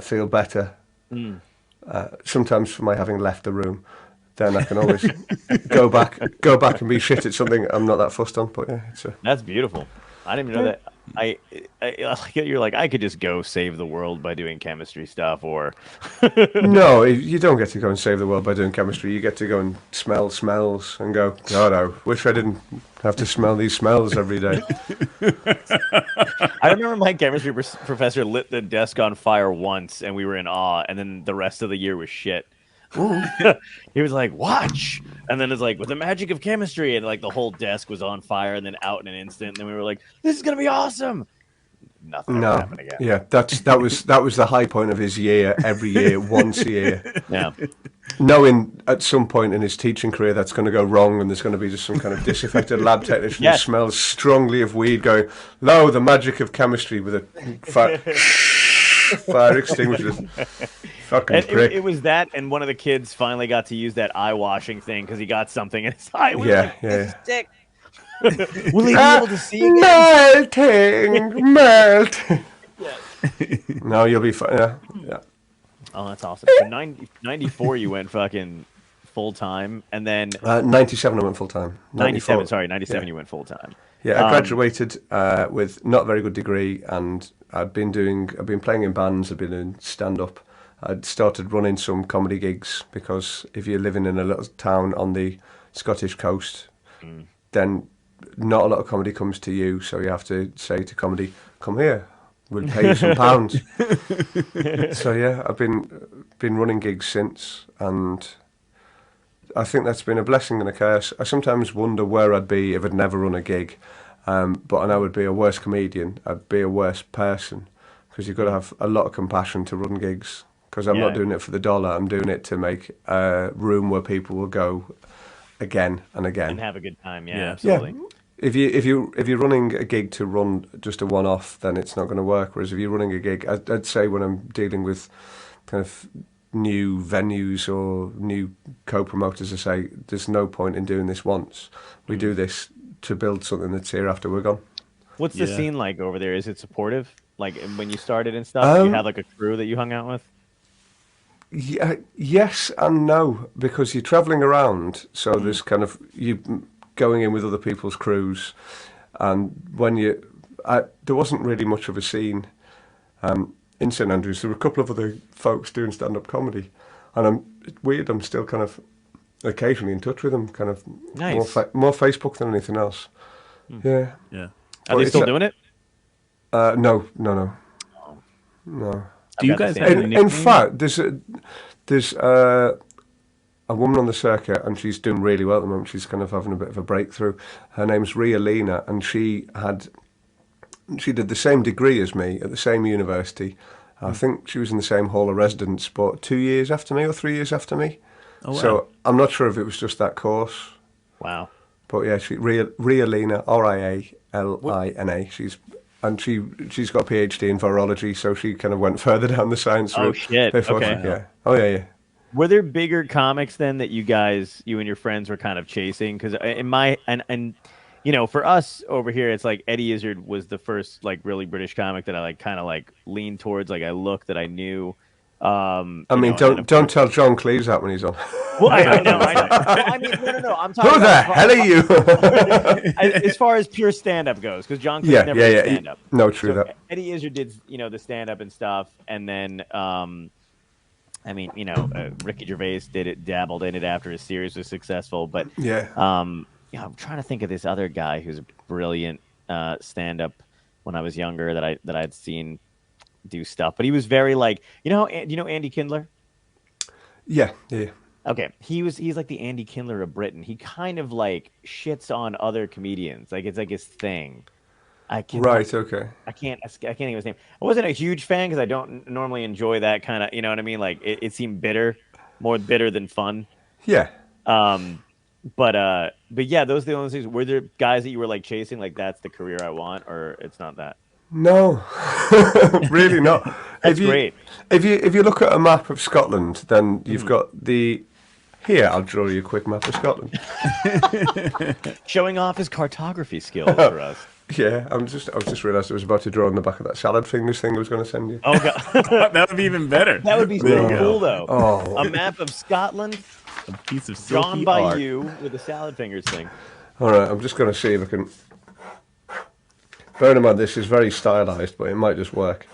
feel better, sometimes for my having left the room, then I can always go back and be shit at something I'm not that fussed on. But yeah, That's beautiful. I didn't even know that. You're like, I could just go save the world by doing chemistry stuff, or no, you don't get to go and save the world by doing chemistry. You get to go and smell smells and go, God, I wish I didn't have to smell these smells every day. I remember my chemistry professor lit the desk on fire once, and we were in awe, and then the rest of the year was shit. He was like, "Watch," and then it's like, with the magic of chemistry, and like the whole desk was on fire, and then out in an instant. And then we were like, "This is gonna be awesome." Nothing ever No, happened again. yeah, that was the high point of his year. Every year, once a year, Yeah. knowing at some point in his teaching career that's going to go wrong, and there's going to be just some kind of disaffected lab technician who smells strongly of weed, going, "Lo, the magic of chemistry," with a fire extinguisher. Fucking prick. It was that, and one of the kids finally got to use that eye washing thing because he got something in his eye. We were like, this is sick. Will he be able to see again? Melting. No, you'll be fine. Yeah. Oh, that's awesome. So 94, you went fucking full time, and then 97 I went full time. 97. Sorry, 97. Yeah. You went full time. Yeah, I graduated with not a very good degree, and I've been playing in bands. I've been doing stand up. I'd started running some comedy gigs because if you're living in a little town on the Scottish coast, then not a lot of comedy comes to you. So you have to say to comedy, "Come here, we'll pay you some pounds." So yeah, I've been running gigs since, and I think that's been a blessing and a curse. I sometimes wonder where I'd be if I'd never run a gig, but I know I'd be a worse comedian. I'd be a worse person because you've got to have a lot of compassion to run gigs. Because I'm not doing it for the dollar. I'm doing it to make a room where people will go again and again and have a good time. Yeah, absolutely. Yeah. If you're running a gig to run just a one-off, then it's not going to work. Whereas if you're running a gig, I'd say when I'm dealing with kind of new venues or new co-promoters, I say there's no point in doing this once. We do this to build something that's here after we're gone. What's the scene like over there? Is it supportive? Like when you started and stuff, do you have like a crew that you hung out with? Yeah, yes and no, because you're travelling around, so there's kind of you going in with other people's crews, and when there wasn't really much of a scene in St Andrews. There were a couple of other folks doing stand-up comedy, and it's weird. I'm still kind of occasionally in touch with them, kind of nice. more Facebook than anything else. Yeah. Are they still doing it? No. Do you guys have any in fact, there's a woman on the circuit, and she's doing really well at the moment. She's kind of having a bit of a breakthrough. Her name's Ria Lena, and she did the same degree as me at the same university. I think she was in the same hall of residence, but 2 years after me or 3 years after me. Oh, wow. So I'm not sure if it was just that course. Wow. But yeah, Ria Lena, Rialina. She's got a PhD in virology, so she kind of went further down the science route. Oh shit! Okay. Yeah. Were there bigger comics then that you and your friends were kind of chasing? Because for us over here, it's like Eddie Izzard was the first like really British comic that I like kind of like leaned towards. Like I looked that I knew. Don't tell John Cleese that when he's on. Well, I know. Well, I mean, no. I'm talking. Who the hell are you? As far as pure stand-up goes, because John Cleese never did stand-up. No, true that. Eddie Izzard did, the stand-up and stuff, and then, Ricky Gervais dabbled in it after his series was successful. But I'm trying to think of this other guy who's a brilliant stand-up when I was younger that I'd seen do stuff, but he was very like, Andy Kindler? Yeah. Okay, he's like the Andy Kindler of Britain. He kind of like shits on other comedians, like it's like his thing. I can't. Right. Okay. I can't think of his name. I wasn't a huge fan because I don't normally enjoy that kind of. You know what I mean? Like it seemed bitter, more bitter than fun. Yeah. Um, but yeah, those are the only things. Were there guys that you were like chasing? Like that's the career I want, or it's not that. No, really not. That's great. If you look at a map of Scotland, then you've Mhm. got the. Here, I'll draw you a quick map of Scotland. Showing off his cartography skills for us. Yeah, I was just realised I was about to draw on the back of that salad fingers thing I was going to send you. Oh god, That would be even better. that would be so There you cool go. though. Oh. A map of Scotland, A piece of drawn silky by art. you with a salad fingers thing. All right, I'm just going to see if I can. Bearing in mind, this is very stylised, but it might just work.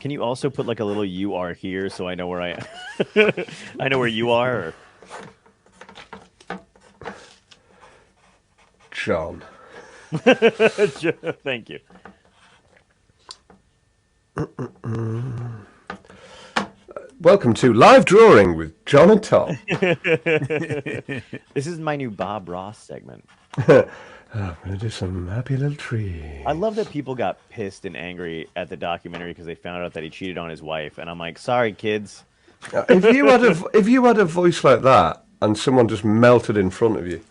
Can you also put like a little "you are here" so I know where I am? I know where you are. Or... John. Thank you. Welcome to Live Drawing with John and Tom. This is my new Bob Ross segment. I'm going to do some happy little tree. I love that people got pissed and angry at the documentary because they found out that he cheated on his wife, and I'm like, sorry, kids. If you had a voice like that and someone just melted in front of you,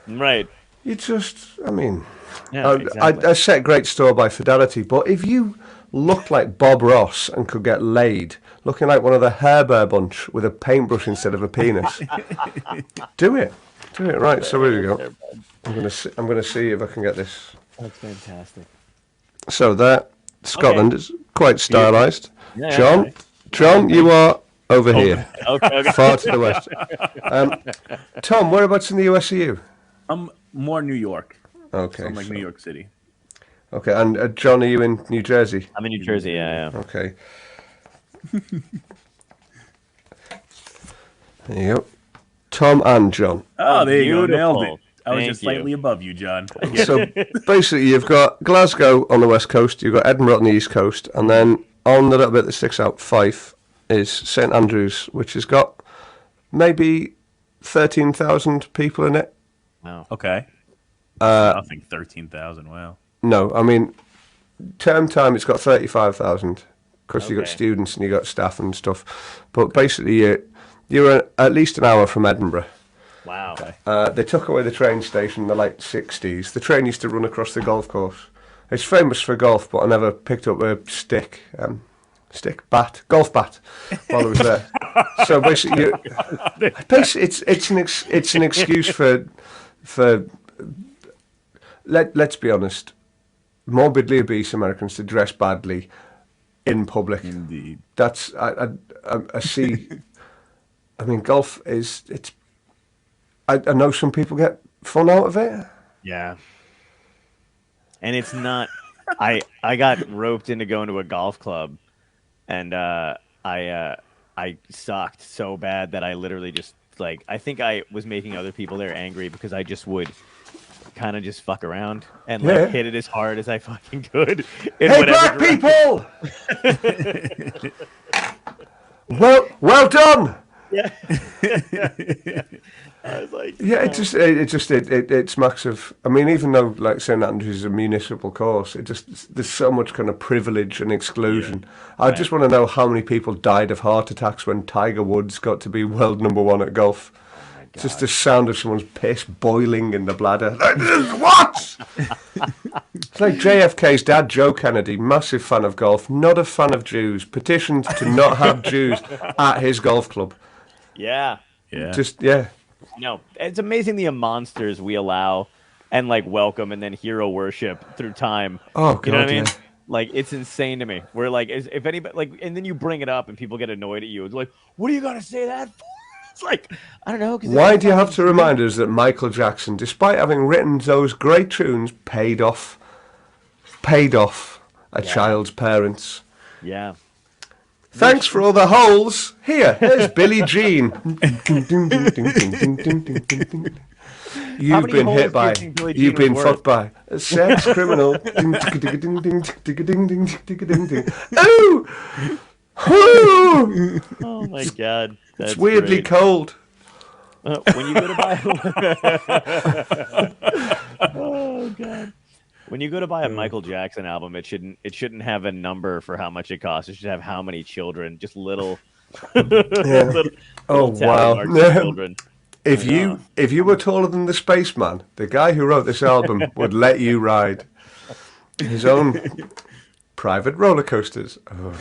Right. you just, I mean, Yeah, exactly. I set great store by fidelity, but if you looked like Bob Ross and could get laid, looking like one of the Hair Bear bunch with a paintbrush instead of a penis, do it. Do it. Right, so here we go. I'm gonna see if I can get this. That's fantastic. So there, Scotland is quite stylised. Yeah, John, okay. John, you are over here, Okay. far to the west. Tom, whereabouts in the US are you? I'm more New York. Okay, So I'm like so- New York City. Okay, and John, are you in New Jersey? I'm in New Jersey. Yeah. Okay. There you go. Tom and John. Oh, there you go. Beautiful. Nailed it. I was Thank just slightly above you, John. So basically, you've got Glasgow on the west coast, you've got Edinburgh on the east coast, and then on the little bit that sticks out, Fife, is St Andrews, which has got maybe 13,000 people in it. Wow. Okay. Nothing. 13,000. Wow. No, I mean, term time it's got 35,000 because you've got Okay. students and you've got staff and stuff. But basically, you're at least an hour from Edinburgh. Wow. Okay. They took away the train station in the late 60s. The train used to run across the golf course. It's famous for golf, but I never picked up a golf bat while I was there. So basically, it's an excuse for let's be honest, morbidly obese Americans to dress badly in public. Indeed. That's I see. I mean, golf is it's. I know some people get fun out of it. Yeah. And it's not. I got roped into going to a golf club, and I sucked so bad that I literally just like I think I was making other people there angry because I just would kind of just fuck around and like Yeah. hit it as hard as I fucking could. In Hey, whatever black direction. people! well done. Yeah. I was like, Yeah, it smacks of. I mean, even though like St Andrews is a municipal course, there's so much kind of privilege and exclusion. I just want to know how many people died of heart attacks when Tiger Woods got to be world #1 at golf. Just the sound of someone's piss boiling in the bladder. Like, what? It's like JFK's dad, Joe Kennedy, massive fan of golf, not a fan of Jews, petitioned to not have Jews at his golf club. yeah. Yeah. No, it's amazing the monsters we allow and like welcome and then hero worship through time. Oh, you know what God, I mean? yeah. Like it's insane to me. We're like, if anybody like, and then you bring it up and people get annoyed at you. It's like, what are you gonna say that for? It's like, I don't know. 'Cause Why do you have to remind us that Michael Jackson, despite having written those great tunes, paid off a child's parents? Yeah. Thanks for all the holes. Here's Billie Jean. You've many been holes hit do you by. think Billie Jean You've been was fucked by a sex criminal. Ooh! Ooh! Oh my god. That's It's weirdly great. cold. When you go to buy. Oh god. When you go to buy a Michael Jackson album, it shouldn't have a number for how much it costs. It should have how many children, just little, little, Oh little talent wow! marks for children. If you were taller than the spaceman, the guy who wrote this album would let you ride his own private roller coasters. Oh.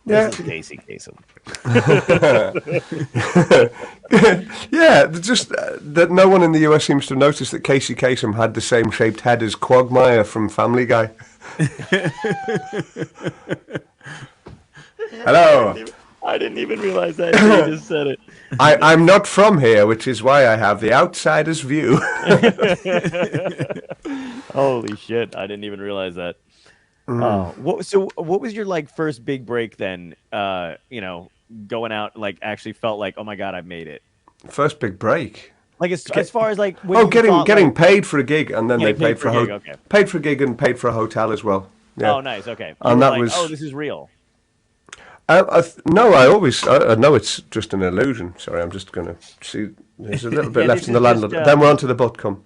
Yeah, This is Casey Kasem. yeah. Just that no one in the US seems to notice that Casey Kasem had the same shaped head as Quagmire from Family Guy. Hello. I didn't even realize that. You just said it. I'm not from here, which is why I have the outsider's view. Holy shit! I didn't even realize that. Oh, what was your like first big break then? Going out like actually felt like, oh my god, I've made it. First big break. Like as far as like when getting paid for a gig, and then they paid for a okay. paid for a gig and paid for a hotel as well. Yeah. Oh, nice. Okay. And that like, was this is real. No, I know it's just an illusion. Sorry, I'm just going to see. There's a little bit left in the landlord. Then we're on to the butt cum.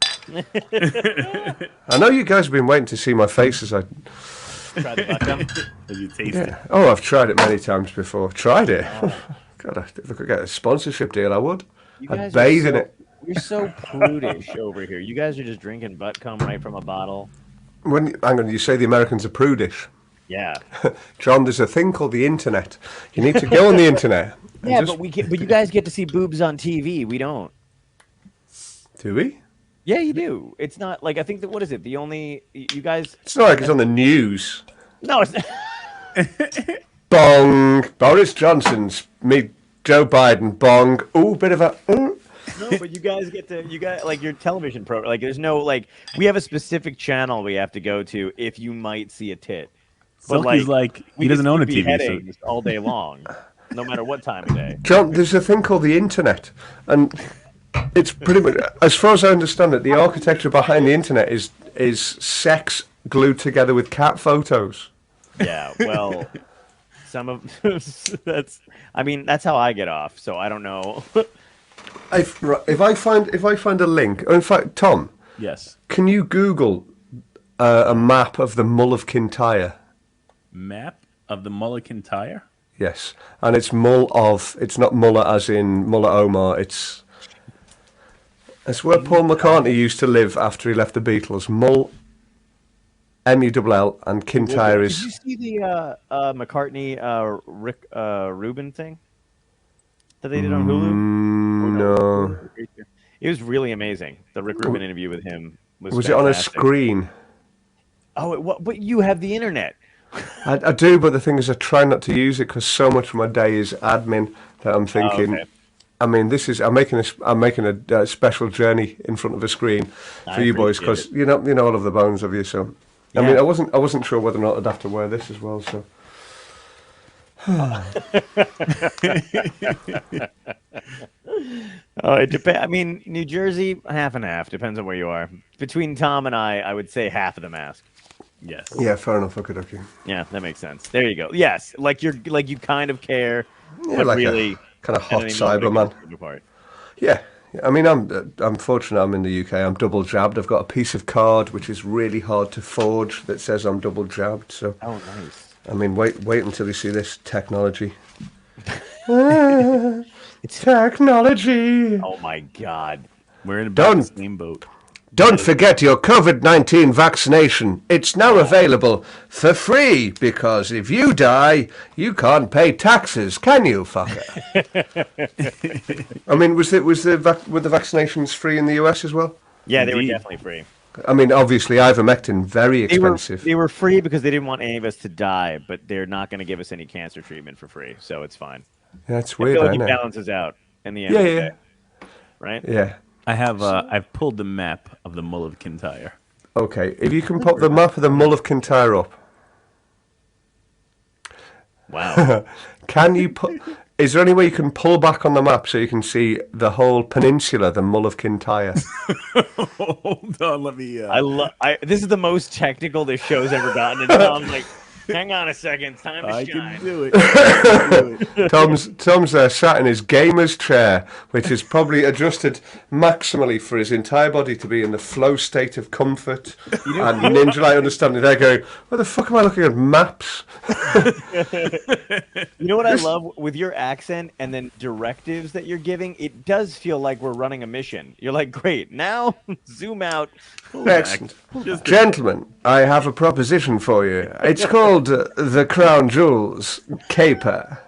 I know you guys have been waiting to see my face as I. Try the butt cum. Have you tasted? Yeah. Oh, I've tried it many times before. Tried it. God, if I could get a sponsorship deal, I would. I'd bathe in it. You're so prudish over here. You guys are just drinking butt cum right from a bottle. Hang on, you say the Americans are prudish. Yeah. John, there's a thing called the internet. You need to go on the internet. Yeah, but you guys get to see boobs on TV. We don't. Do we? Yeah, you do. It's not like I think that. What is it? The only you guys. It's not like it's on the news. No, it's. Bong. Boris Johnson's meet Joe Biden. Bong. Ooh, bit of a. Ooh. No, but you guys like your television program. Like, there's no like we have a specific channel we have to go to if you might see a tit. But Silky's like he doesn't own a TV, so all day long, no matter what time of day. John, there's a thing called the internet, and it's pretty much, as far as I understand it, the architecture behind the internet is sex glued together with cat photos. Yeah, well, some of that's. I mean, that's how I get off. So I don't know. If I find a link, or in fact, Tom, yes. Can you Google a map of the Mull of Kintyre? Map of the Mull of Kintyre? Yes, and it's Mull of. It's not Muller as in Muller Omar. It's where Paul McCartney used to live after he left the Beatles. Mull, M-U-L-L, and Kintyre is. Did you see the McCartney Rick Rubin thing that they did on Hulu? No. It was really amazing. The Rick Rubin interview with him was Was fantastic. it on a screen? Oh, but you have the internet. I do, but the thing is, I try not to use it because so much of my day is admin that I'm thinking. Okay. I mean, I'm making a special journey in front of a screen for you boys because you know all of the bones of you. So, Yeah. I mean, I wasn't sure whether or not I'd have to wear this as well. So. It depends. I mean, New Jersey, half and half. Depends on where you are. Between Tom and I would say half of the mask. Yes. Yeah, fair enough. Okay. Yeah, that makes sense. There you go. Yes, like you kind of care, Yeah, but like really a kind of hot anything else Cyberman. makes you apart. Yeah. I mean, I'm fortunate. I'm in the UK. I'm double jabbed. I've got a piece of card which is really hard to forge that says I'm double jabbed. So. Oh, nice. I mean, wait until you see this technology. Technology. Oh my God. We're in about the same boat. Don't forget your COVID-19 vaccination. It's now available for free because if you die, you can't pay taxes, can you, fucker? I mean, were the vaccinations free in the US as well? Yeah, they Indeed. were definitely free. I mean, obviously, ivermectin, very expensive. They were free because they didn't want any of us to die, but they're not going to give us any cancer treatment for free, so it's fine. Yeah, it's I weird, feel like isn't it it? balances out in the end. Yeah, of the yeah. day, right? Yeah. I have I've pulled the map of the Mull of Kintyre. Okay, if you can pop the map of the Mull of Kintyre up. Wow. Can you put? Is there any way you can pull back on the map so you can see the whole peninsula, the Mull of Kintyre? Hold on, let me. This is the most technical this show's ever gotten, and Tom's like, Hang on a second. It's time to I shine. can do it. Tom's sat in his gamer's chair, which is probably adjusted maximally for his entire body to be in the flow state of comfort and ninja-like understanding. They're going, what the fuck am I looking at? Maps? You know what I love with your accent and then directives that you're giving? It does feel like we're running a mission. You're like, great, now zoom out. Excellent. Gentlemen, I have a proposition for you. It's called the Crown Jewels Caper.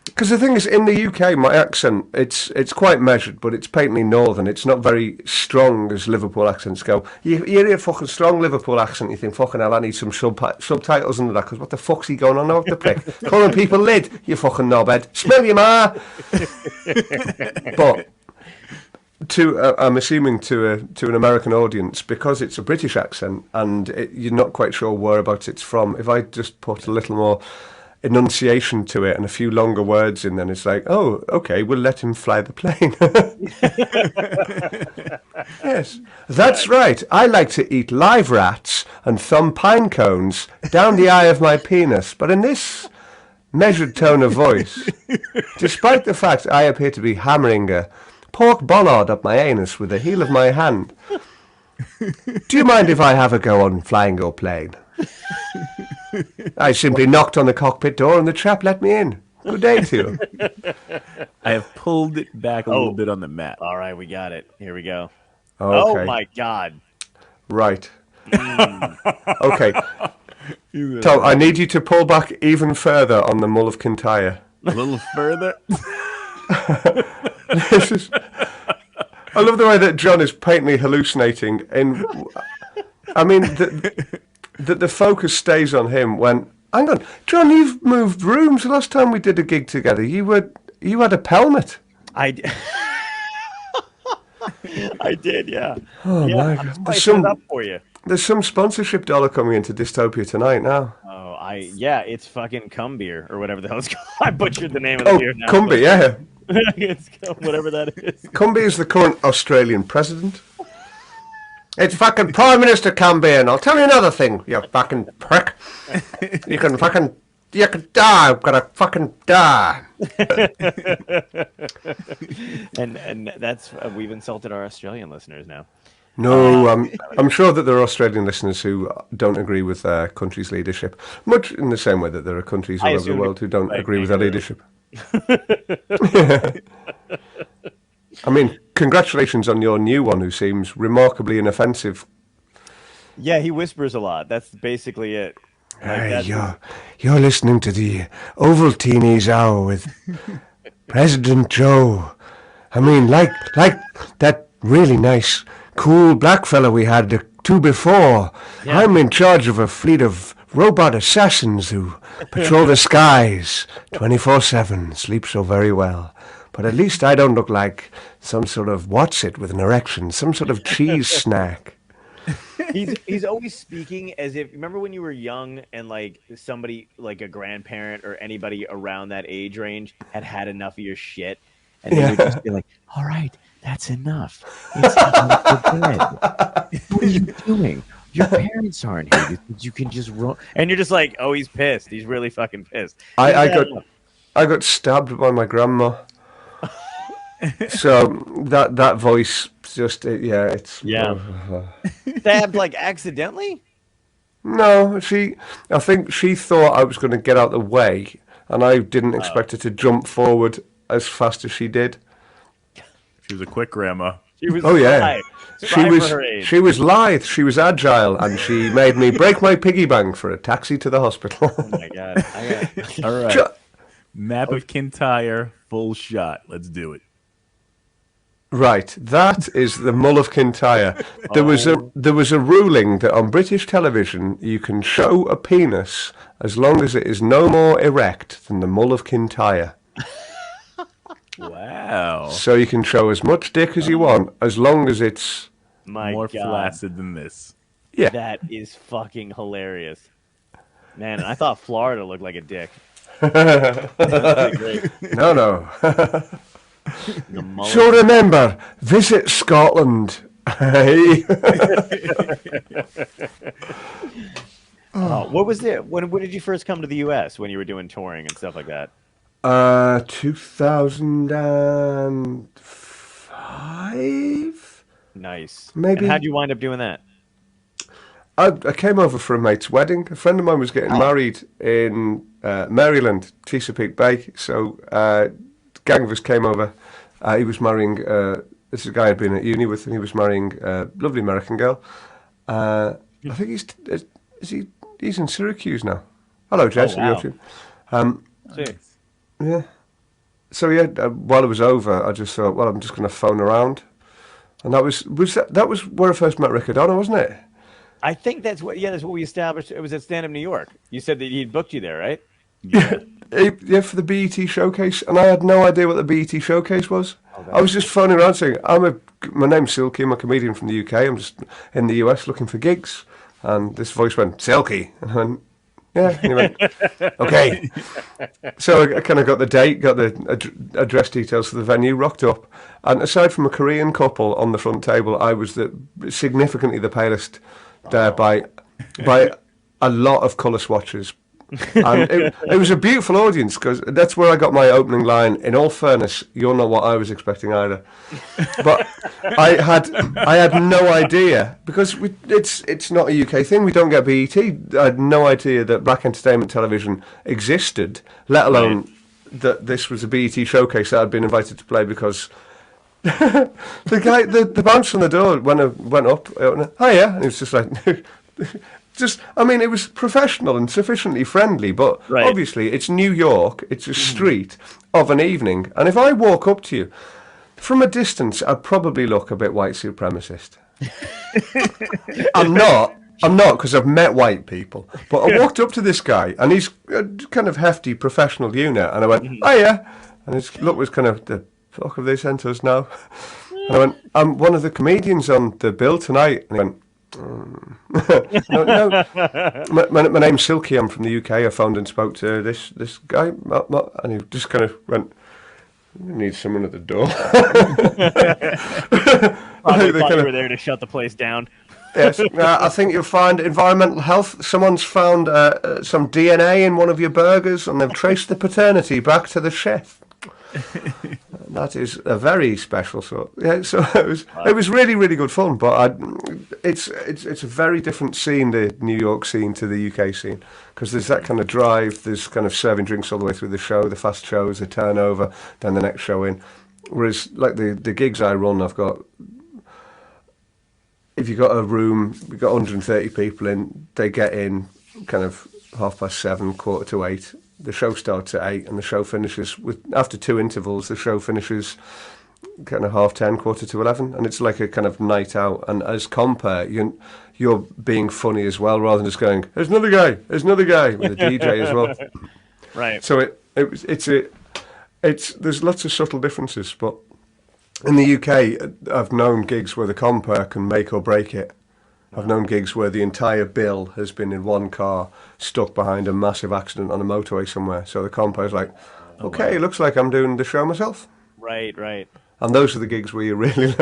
Because the thing is, in the UK, my accent, it's quite measured, but it's patently northern. It's not very strong as Liverpool accents go. You hear a fucking strong Liverpool accent, you think, fucking hell, I need some subtitles under that, because what the fuck's he going on now with the prick? Calling people lid, you fucking knobhead. Smell your ma! But... I'm assuming to an American audience, because it's a British accent and you're not quite sure whereabouts it's from. If I just put a little more enunciation to it and a few longer words in, then it's like, oh, okay, we'll let him fly the plane. Yes, that's right. I like to eat live rats and thumb pine cones down the eye of my penis, but in this measured tone of voice, despite the fact I appear to be hammering a pork bollard up my anus with the heel of my hand. Do you mind if I have a go on flying your plane? I simply knocked on the cockpit door and the chap let me in. Good day to you. I have pulled it back a little bit on the map. All right, we got it. Here we go. Okay. Oh, my God. Right. Okay. Tom, I need you to pull back even further on the Mull of Kintyre. A little further. I love the way that John is patently hallucinating. I mean, the focus stays on him when... Hang on, John, you've moved rooms. The last time we did a gig together, you had a pelmet. I did, yeah. Oh, yeah, my I'm God. spicing it up for you. There's some sponsorship dollar coming into Dystopia tonight now. Oh, it's fucking cum beer or whatever the hell it's called. I butchered the name of the beer now. Cumby, yeah. It's whatever that is. Cumby is the current Australian president. It's fucking Prime Minister Cumby, and I'll tell you another thing, you fucking prick. You can die. I'm gonna fucking die. and that's we've insulted our Australian listeners now. No, I'm sure that there are Australian listeners who don't agree with their country's leadership, much in the same way that there are countries all over the world who don't agree with their leadership. I mean, congratulations on your new one, who seems remarkably inoffensive. Yeah, he whispers a lot. That's basically it. Hey, you're listening to the Ovaltine Hour with President Joe. I mean, like that really nice, cool black fella we had the two before. Yeah. I'm in charge of a fleet of robot assassins who patrol the skies 24/7, sleep so very well. But at least I don't look like some sort of what's-it with an erection, some sort of cheese snack. He's always speaking as if, remember when you were young and like somebody, like a grandparent or anybody around that age range had enough of your shit, and they would just be like, all right, that's enough. It's time for bed. What are you doing? Your parents aren't here. You can just run. And you're just like, oh, he's pissed. He's really fucking pissed. I got stabbed by my grandma. So that voice just it's stabbed like accidentally. No, I think she thought I was going to get out of the way, and I didn't expect her to jump forward as fast as she did. She was a quick grandma. She was She was lithe, she was agile, and she made me break my piggy bank for a taxi to the hospital. Oh my God! All right, map of Kintyre, full shot. Let's do it. Right, that is the Mull of Kintyre. There was a ruling that on British television you can show a penis as long as it is no more erect than the Mull of Kintyre. Wow. So you can show as much dick as you want, as long as it's more flaccid than this. Yeah. That is fucking hilarious. Man, I thought Florida looked like a dick. Great. No. So remember, visit Scotland. What was it? When did you first come to the U.S. when you were doing touring and stuff like that? 2005, Nice. And maybe. how'd you wind up doing that? I came over for a mate's wedding. A friend of mine was getting married in Maryland, Chesapeake Bay. So gang of us came over. He was marrying, this is a guy I'd been at uni with, and he was marrying a lovely American girl. I think he's in Syracuse now. Hello, Jess. Oh, wow. See. Yeah. So yeah, while I was over, I just thought, well, I'm just going to phone around, and that was where I first met Riccadonna, wasn't it? I think that's what we established. It was at Stand Up New York. You said that he'd booked you there, right? Yeah, yeah, for the BET showcase, and I had no idea what the BET showcase was. I was just phoning around saying, my name's Silky, I'm a comedian from the UK. I'm just in the US looking for gigs, and this voice went, Silky, and I went, yeah, and he went, okay. So I kind of got the date, got the address details for the venue, rocked up, and aside from a Korean couple on the front table, I was significantly the palest there by a lot of colour swatches. And it was a beautiful audience, because that's where I got my opening line. In all fairness, you're not what I was expecting either. But I had no idea, because it's not a UK thing. We don't get BET. I had no idea that Black Entertainment Television existed, let alone that this was a BET showcase that I'd been invited to play, because the bouncer on the door when I went up, hiya, and it was just like. It was professional and sufficiently friendly, but obviously it's New York, it's a street of an evening, and if I walk up to you, from a distance, I'd probably look a bit white supremacist. I'm not, because I've met white people, but I walked up to this guy, and he's a kind of hefty professional unit, and I went, hiya, and his look was kind of, the fuck have they sent us now? And I went, I'm one of the comedians on the bill tonight, and he went, no. My name's Silky. I'm from the UK. I phoned and spoke to this guy, and he just kind of went, "We need someone at the door." Probably thought you were there to shut the place down. Yes, I think you'll find environmental health. Someone's found some DNA in one of your burgers, and they've traced the paternity back to the chef. That is a very special sort. Yeah, so it was really, really good fun. But it's a very different scene, the New York scene, to the UK scene, because there's that kind of drive. There's kind of serving drinks all the way through the show, the fast shows, the turnover, then the next show in. Whereas like the gigs I run, I've got. If you've got a room, we've got 130 people in. They get in kind of 7:30, 7:45. The show starts at 8, and the show finishes after 2 intervals. The show finishes kind of 10:30, 11:45, and it's like a kind of night out. And as compere, you're being funny as well, rather than just going, "There's another guy with a DJ as well." Right. So there's lots of subtle differences, but in the UK, I've known gigs where the compere can make or break it. I've known gigs where the entire bill has been in one car, stuck behind a massive accident on a motorway somewhere. So the compo's like, okay, it looks like I'm doing the show myself. Right. And those are the gigs where you really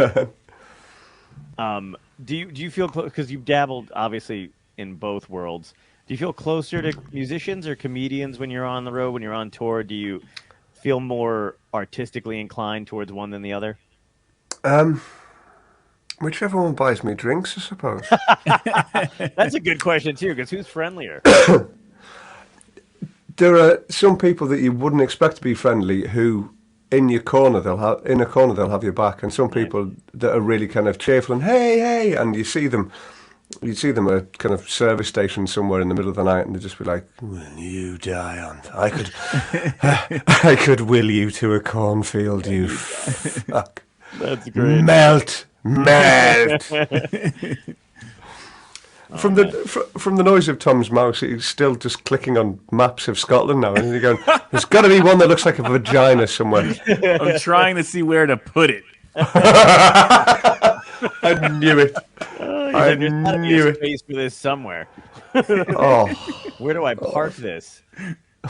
learn. Do you feel, because you've dabbled, obviously, in both worlds, do you feel closer to musicians or comedians when you're on the road, when you're on tour? Do you feel more artistically inclined towards one than the other? Whichever one buys me drinks, I suppose. That's a good question too, because who's friendlier? There are some people that you wouldn't expect to be friendly who, in a corner they'll have your back, and some people that are really kind of cheerful and hey, and you see them at a kind of service station somewhere in the middle of the night, and they just be like, "Will you die on? I could will you to a cornfield, you fuck." That's great. Melt. From the noise of Tom's mouse, he's still just clicking on maps of Scotland now, and he's going, "There's got to be one that looks like a vagina somewhere." I'm trying to see where to put it. I knew it. I knew it. Space for this somewhere. Oh, where do I park this?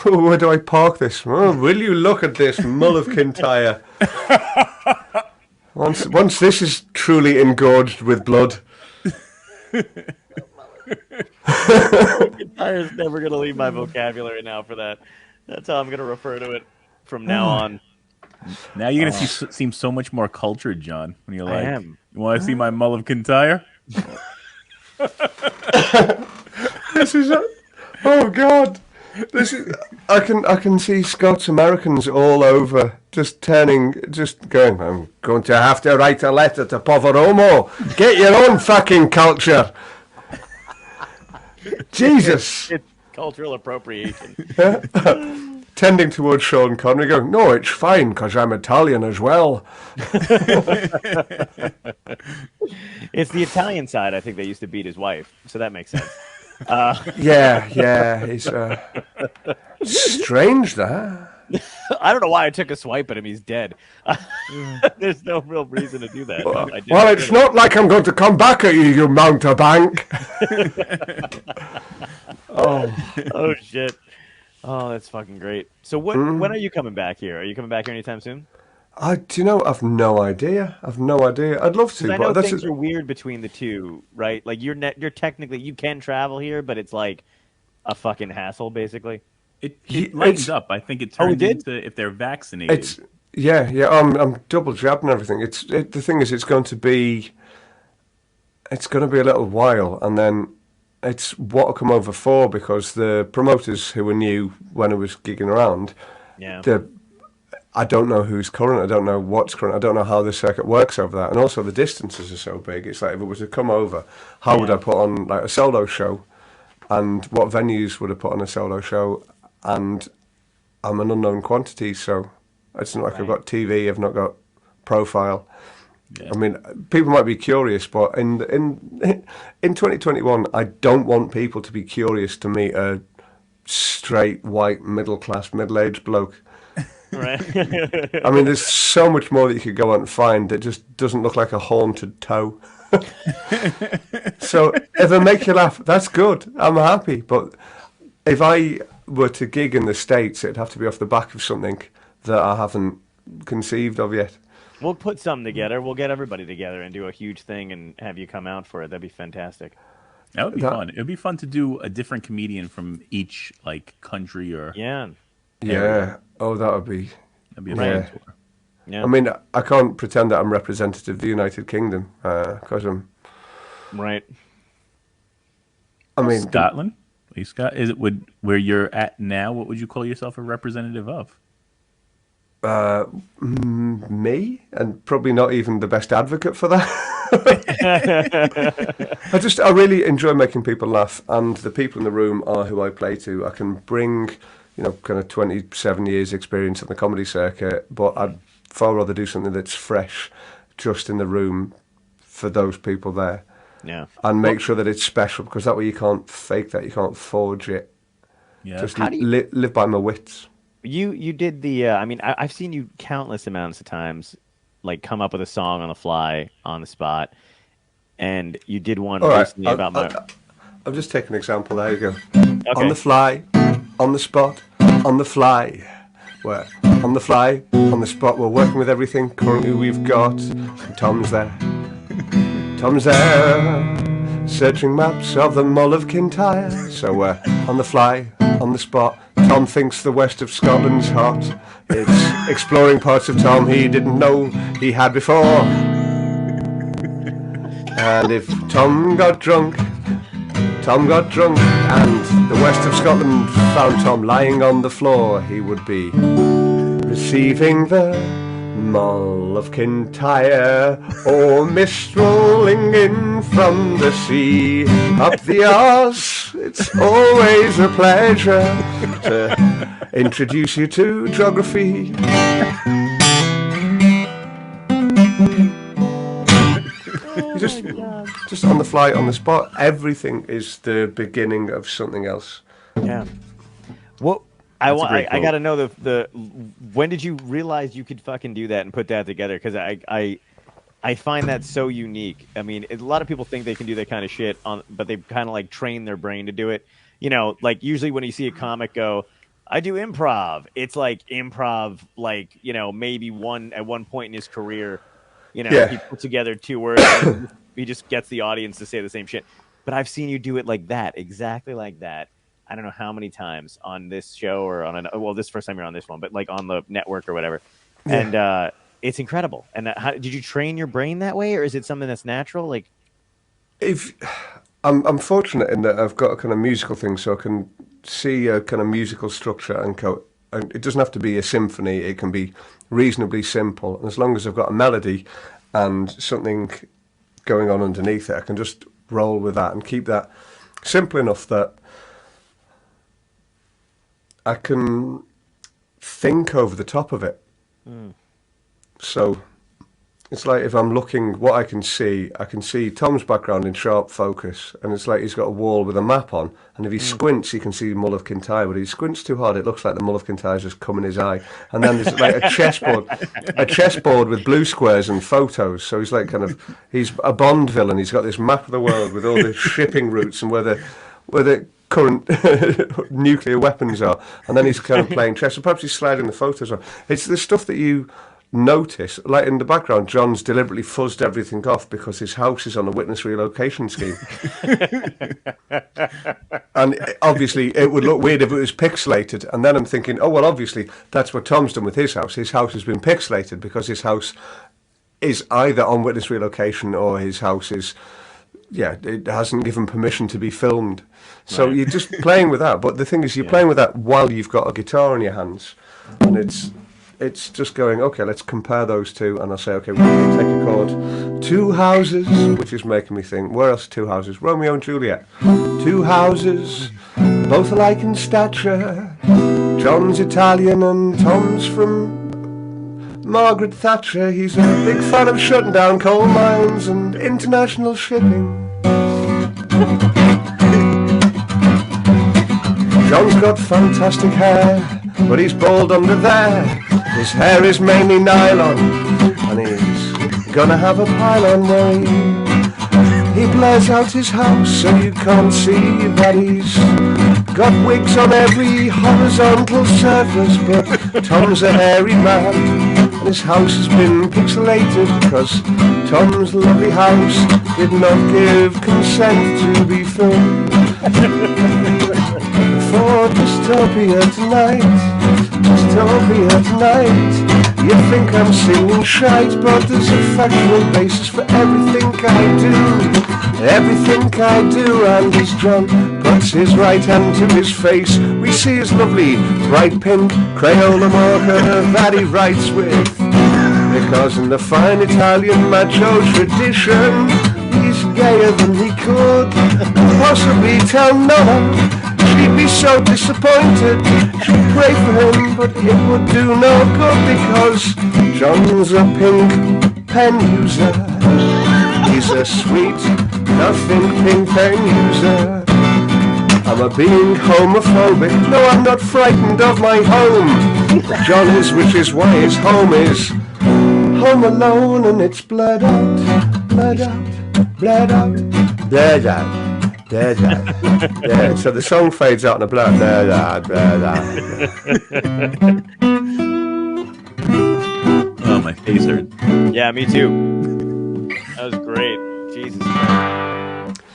Where do I park this? Oh, will you look at this mull of Kintyre? Once this is truly engorged with blood. Guitar's never gonna leave my vocabulary now for that. That's how I'm gonna refer to it from now on. Now you're gonna seem so much more cultured, John. When you're I like, am. "You want to see my mull of Kintyre?" This is oh God. This is I can see Scots Americans all over just going, I'm going to have to write a letter to Poveromo. Get your own fucking culture. Jesus. It's cultural appropriation. Tending towards Sean Connery going, no, it's fine because I'm Italian as well. It's the Italian side, I think, that used to beat his wife, so that makes sense. Yeah, it's strange that. I don't know why I took a swipe at him. He's dead. There's no real reason to do that. Well, it's not like I'm going to come back at you, you mountebank. Oh shit. Oh, that's fucking great. So when are you coming back here? Are you coming back here anytime soon? Do you know? I've no idea. I'd love to, I know but things are weird between the two, right? Like you're technically you can travel here, but it's like a fucking hassle, basically. It lightens up. I think it turns into if they're vaccinated. It's yeah. I'm double jabbed and everything. The thing is, it's going to be a little while, and then it's what I come over for because the promoters who were new when I was gigging around, I don't know who's current. I don't know what's current. I don't know how the circuit works over that, and also the distances are so big. It's like if it was to come over, how would I put on like a solo show, and what venues would I put on a solo show? And I'm an unknown quantity, so it's not like I've got TV, I've not got profile. Yeah. I mean, people might be curious, but in 2021, I don't want people to be curious to meet a straight, white, middle-class, middle-aged bloke. Right. I mean, there's so much more that you could go out and find that just doesn't look like a haunted toe. So if I make you laugh, that's good. I'm happy. But if I were to gig in the States, it'd have to be off the back of something that I haven't conceived of yet. We'll put something together. We'll get everybody together and do a huge thing and have you come out for it. That'd be fantastic. That would be fun. It would be fun to do a different comedian from each like country or yeah. Oh, that'd be a fun tour. Yeah. I mean, I can't pretend that I'm representative of the United Kingdom because I'm right. I mean, Scotland. Scott, is it where you're at now? What would you call yourself a representative of? Me, and probably not even the best advocate for that. I really enjoy making people laugh, and the people in the room are who I play to. I can bring, kind of 27 years experience on the comedy circuit, but I'd far rather do something that's fresh, just in the room for those people there. Yeah, and make sure that it's special, because that way you can't fake that, you can't forge it. Yeah, just live by my wits. You did the. I mean, I've seen you countless amounts of times, like come up with a song on the fly, on the spot, and you did one recently about my. I'll just take an example. There you go. Okay. On the fly, on the spot, on the fly. Where on the fly, on the spot, we're working with everything currently we've got. And Tom's there. Tom's there, searching maps of the Mull of Kintyre. So we're on the fly, on the spot. Tom thinks the west of Scotland's hot. It's exploring parts of Tom he didn't know he had before. And if Tom got drunk, and the west of Scotland found Tom lying on the floor, he would be receiving the Mull of Kintyre, or mist rolling in from the sea. Up the arse, it's always a pleasure to introduce you to geography. Just on the fly, on the spot, everything is the beginning of something else. Yeah. What? I got to know the when did you realize you could fucking do that and put that together? Because I find that so unique. I mean, a lot of people think they can do that kind of shit but they kind of like train their brain to do it. Like usually when you see a comic go, I do improv. It's like improv, like maybe at one point in his career, he put together 2 words. And he just gets the audience to say the same shit. but I've seen you do it like that, exactly like that. I don't know how many times on this show or on this first time you're on this one, but like on the network or whatever. Yeah. And it's incredible. And did you train your brain that way, or is it something that's natural? Like, If I'm fortunate in that I've got a kind of musical thing, so I can see a kind of musical structure and it doesn't have to be a symphony. It can be reasonably simple, and as long as I've got a melody and something going on underneath it, I can just roll with that and keep that simple enough that I can think over the top of it. So it's like if I'm looking, what I can see Tom's background in sharp focus, and it's like he's got a wall with a map on, and if he squints, he can see Mull of Kintyre, but if he squints too hard, it looks like the Mull of Kintyre's just come in his eye. And then there's like a chessboard with blue squares and photos, so he's like he's a Bond villain, he's got this map of the world with all the shipping routes and where the current nuclear weapons are, and then he's kind of playing chess, or perhaps he's sliding the photos on. It's the stuff that you notice, like in the background, John's deliberately fuzzed everything off because his house is on a witness relocation scheme. And obviously it would look weird if it was pixelated, and then I'm thinking, oh well, obviously that's what Tom's done with his house. His house has been pixelated because his house is either on witness relocation or his house is, it hasn't given permission to be filmed. So Right. you're just playing with that. But the thing is, you're playing with that while you've got a guitar in your hands. And it's just going, okay, let's compare those two. And I'll say, okay, we'll take a chord. Two houses, which is making me think, where else are two houses? Romeo and Juliet. Two houses, both alike in stature. John's Italian and Tom's from Margaret Thatcher. He's a big fan of shutting down coal mines and international shipping. John's got fantastic hair, but he's bald under there. His hair is mainly nylon, and he's gonna have a pylon where he blurs out his house so you can't see that he's got wigs on every horizontal surface. But Tom's a hairy man, and his house has been pixelated because Tom's lovely house did not give consent to be filmed. For Dystopia tonight, you think I'm singing shite, but there's a factual basis for everything I do. Everything I do, and as John puts his right hand to his face, we see his lovely bright pink Crayola marker that he writes with. Because in the fine Italian macho tradition, he's gayer than he could possibly tell Nonna. She'd be so disappointed. She'd pray for him, but it would do no good because John's a pink pen user. He's a sweet, nothing pink pen user. Am I being homophobic? No, I'm not frightened of my home. John is, which is why his home is home alone, and it's blurred out, blurred out, blurred out, blurred out. Yeah, so the song fades out in a blur. Oh, my face hurt. Yeah, me too. That was great. Jesus.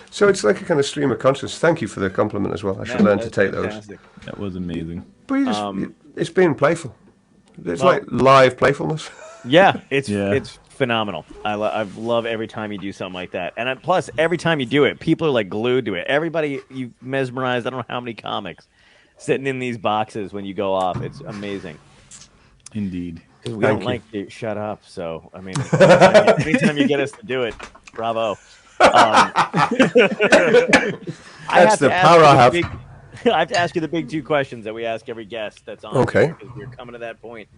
So it's like a kind of stream of consciousness. Thank you for the compliment as well. I should learn to take those. That was amazing. But it's being playful. It's like live playfulness. Yeah, it's phenomenal. I love every time you do something like that. And plus, every time you do it, people are like glued to it. Everybody, you mesmerized, I don't know how many comics sitting in these boxes when you go off. It's amazing. Indeed. Because we don't like to shut up. So, I mean, anytime you get us to do it, bravo. That's the power I have. I have to ask you the big two questions that we ask every guest that's on. Okay. Because we're coming to that point.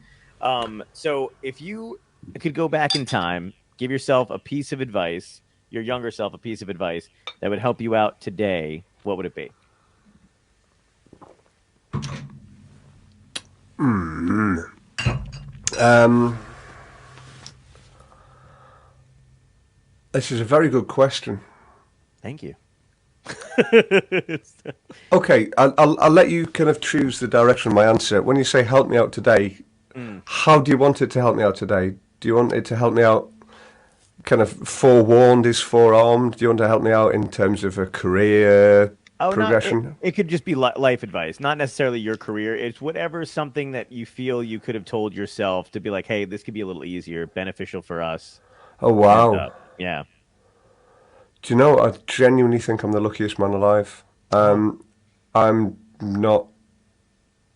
So if you could go back in time, give yourself a piece of advice, your younger self a piece of advice that would help you out today, what would it be? This is a very good question. Thank you. Okay, I'll let you kind of choose the direction of my answer. When you say help me out today, how do you want it to help me out today? Do you want it to help me out kind of forewarned is forearmed. Do you want to help me out in terms of a career progression? It could just be life advice, not necessarily your career. It's whatever something that you feel you could have told yourself to be like, hey, this could be a little easier, beneficial for us. Oh, wow. Yeah. Do you know, I genuinely think I'm the luckiest man alive. I'm not,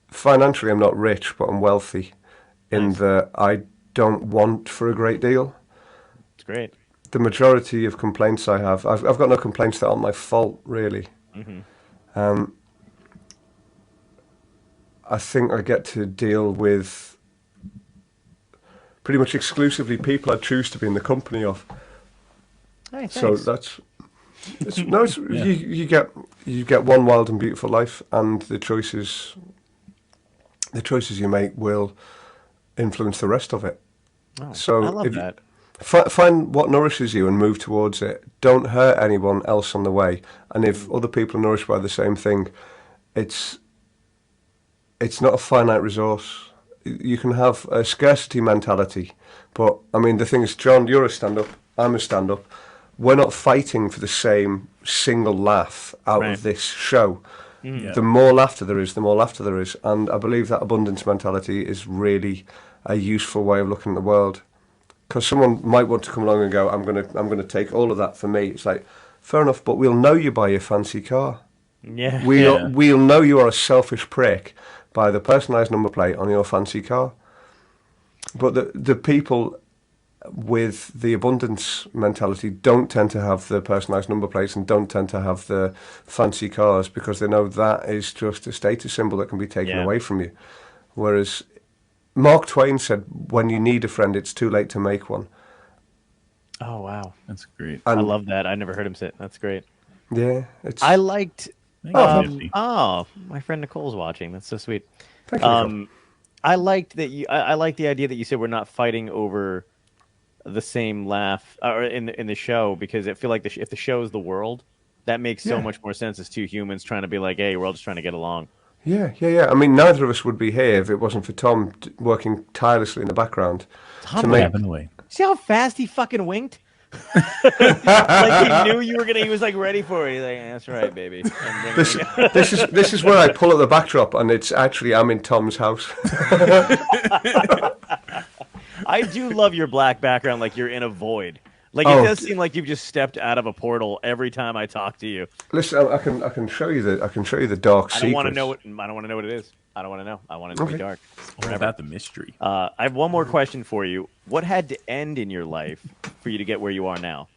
financially I'm not rich, but I'm wealthy in that I don't want for a great deal. It's great. The majority of complaints I have, I've got no complaints that aren't my fault, really. I think I get to deal with pretty much exclusively people I choose to be in the company of. Hey, so that's you get one wild and beautiful life, and the choices you make will influence the rest of it. Oh, so I love that. Find what nourishes you and move towards it. Don't hurt anyone else on the way. And if other people are nourished by the same thing, it's not a finite resource. You can have a scarcity mentality, but I mean the thing is, John, you're a stand-up, I'm a stand-up. We're not fighting for the same single laugh out of this show. The more laughter there is, the more laughter there is. And I believe that abundance mentality is really a useful way of looking at the world. Because someone might want to come along and go, I'm gonna take all of that for me. It's like, fair enough, but we'll know you by your fancy car. Yeah. We'll know you are a selfish prick by the personalised number plate on your fancy car. But the people with the abundance mentality don't tend to have the personalised number plates and don't tend to have the fancy cars, because they know that is just a status symbol that can be taken away from you. Whereas Mark Twain said, when you need a friend, it's too late to make one. Oh, wow. That's great. I love that. I never heard him say it. That's great. Yeah. I liked... Oh, my friend Nicole's watching. That's so sweet. Thank you, Nicole. I liked that you... I like the idea that you said we're not fighting over the same laugh or in the show, because I feel like if the show is the world, that makes so much more sense as two humans trying to be like, hey, we're all just trying to get along. Yeah. I mean, neither of us would be here if it wasn't for Tom working tirelessly in the background. Tom to make... away. See how fast he fucking winked? Like he knew you were gonna. He was like ready for it. He's like, "That's right, baby." This is where I pull up the backdrop, and it's actually I'm in Tom's house. I do love your black background, like you're in a void. Like it does seem like you've just stepped out of a portal every time I talk to you. Listen, I can show you the dark secret. I don't want to know what it is. I don't want to know. I want it to be dark. What about the mystery? I have one more question for you. What had to end in your life for you to get where you are now?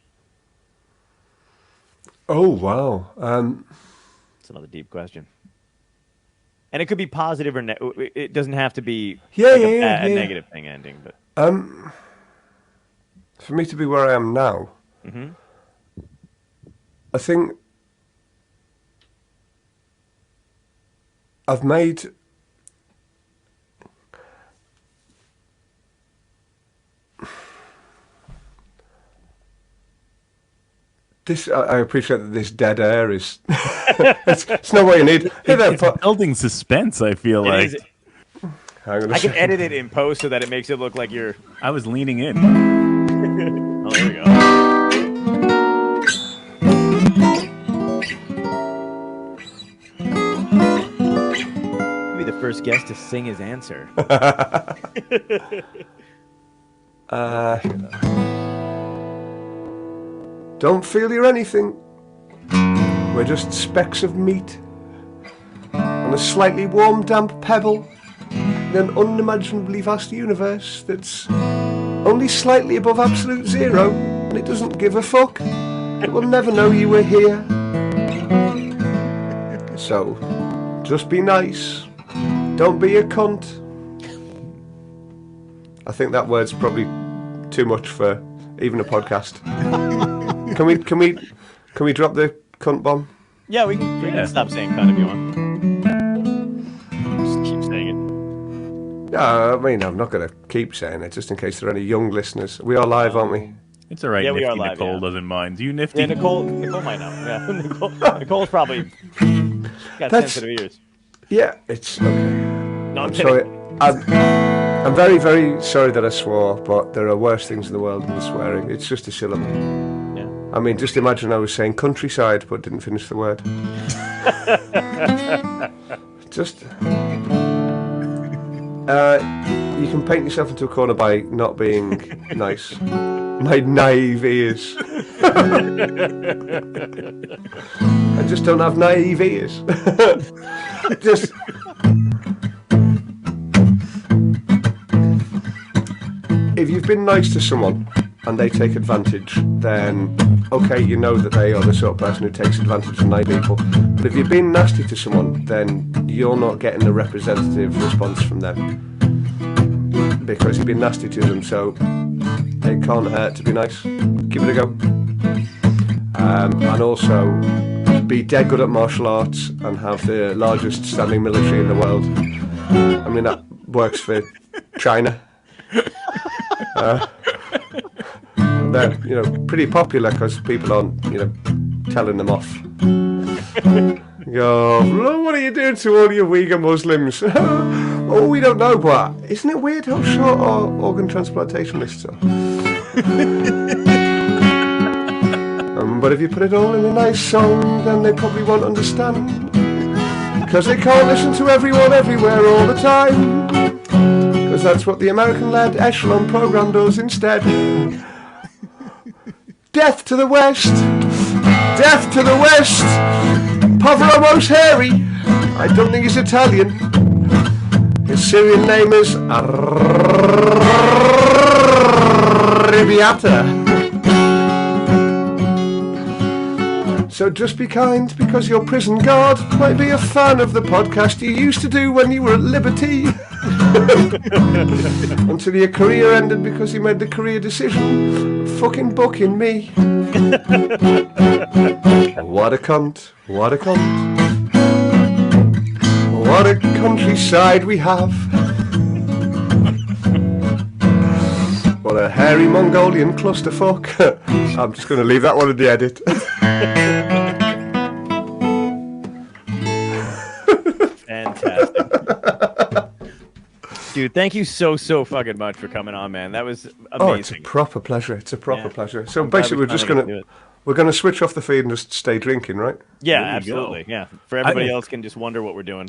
Oh, wow. It's another deep question. And it could be positive or it doesn't have to be a negative thing ending. But for me to be where I am now, I think I've made... I appreciate that this dead air is... it's not what you need. Hey there, it's building suspense, I feel like. I can edit it in post so that it makes it look like you're... I was leaning in. Oh, there we go. You'll be the first guest to sing his answer. Don't feel you're anything. We're just specks of meat on a slightly warm, damp pebble in an unimaginably vast universe that's only slightly above absolute zero, and it doesn't give a fuck. It will never know you were here. So, just be nice. Don't be a cunt. I think that word's probably too much for even a podcast. Can we drop the cunt bomb? Yeah, we can stop saying cunt if you want. Just keep saying it. No, I mean, I'm not going to keep saying it, just in case there are any young listeners. We are live, aren't we? It's all right. Yeah, Nifty we are live, Nicole doesn't mind. Do you, Nifty? Yeah, Nicole might know. Yeah, Nicole's probably got sensitive ears. Yeah, it's okay. No, I'm sorry. kidding. I'm very, very sorry that I swore, but there are worse things in the world than swearing. It's just a syllable. Yeah. I mean, just imagine I was saying countryside, but didn't finish the word. Just... you can paint yourself into a corner by not being nice. My naive ears. I just don't have naive ears. Just... If you've been nice to someone and they take advantage, then okay, you know that they are the sort of person who takes advantage of nice people. But if you've been nasty to someone, then you're not getting a representative response from them. Because you've been nasty to them, so it can't hurt to be nice. Give it a go. And also, be dead good at martial arts and have the largest standing military in the world. I mean, that works for China. They're, pretty popular because people aren't, telling them off. Go, oh, what are you doing to all your Uyghur Muslims? Oh, we don't know, but isn't it weird how short our organ transplantation lists are? But if you put it all in a nice song, then they probably won't understand. Because they can't listen to everyone everywhere all the time. Because that's what the American-led Echelon program does instead. Death to the West! Death to the West! Poveromo's hairy! I don't think he's Italian. His Syrian name is Arrabbiata. So just be kind, because your prison guard might be a fan of the podcast you used to do when you were at liberty. Until your career ended because you made the career decision of fucking booking me. What a cunt, what a cunt. What a countryside we have. What a hairy Mongolian clusterfuck. I'm just going to leave that one in the edit. Fantastic. Dude, thank you so fucking much for coming on, man. That was amazing. Oh, it's a proper pleasure. It's a proper pleasure. So basically, we're gonna switch off the feed and just stay drinking, right? Yeah, absolutely. Yeah, for everybody else can just wonder what we're doing.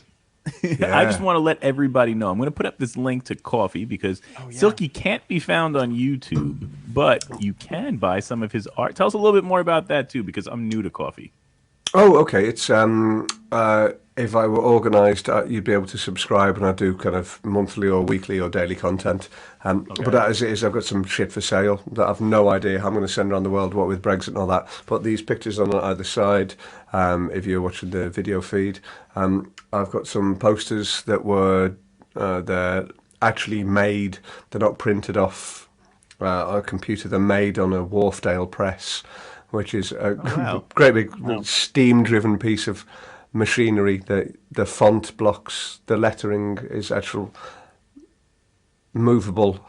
Yeah. I just want to let everybody know. I'm going to put up this link to coffee because Silky can't be found on YouTube, but you can buy some of his art. Tell us a little bit more about that too, because I'm new to coffee. Oh, okay. It's if I were organised, you'd be able to subscribe, and I do kind of monthly or weekly or daily content. But as it is, I've got some shit for sale that I've no idea how I'm going to send around the world, what with Brexit and all that. But these pictures on either side, if you're watching the video feed, I've got some posters that were they're actually made. They're not printed off a computer. They're made on a Wharfdale press, which is a great big steam-driven piece of machinery. The font blocks, the lettering is actual movable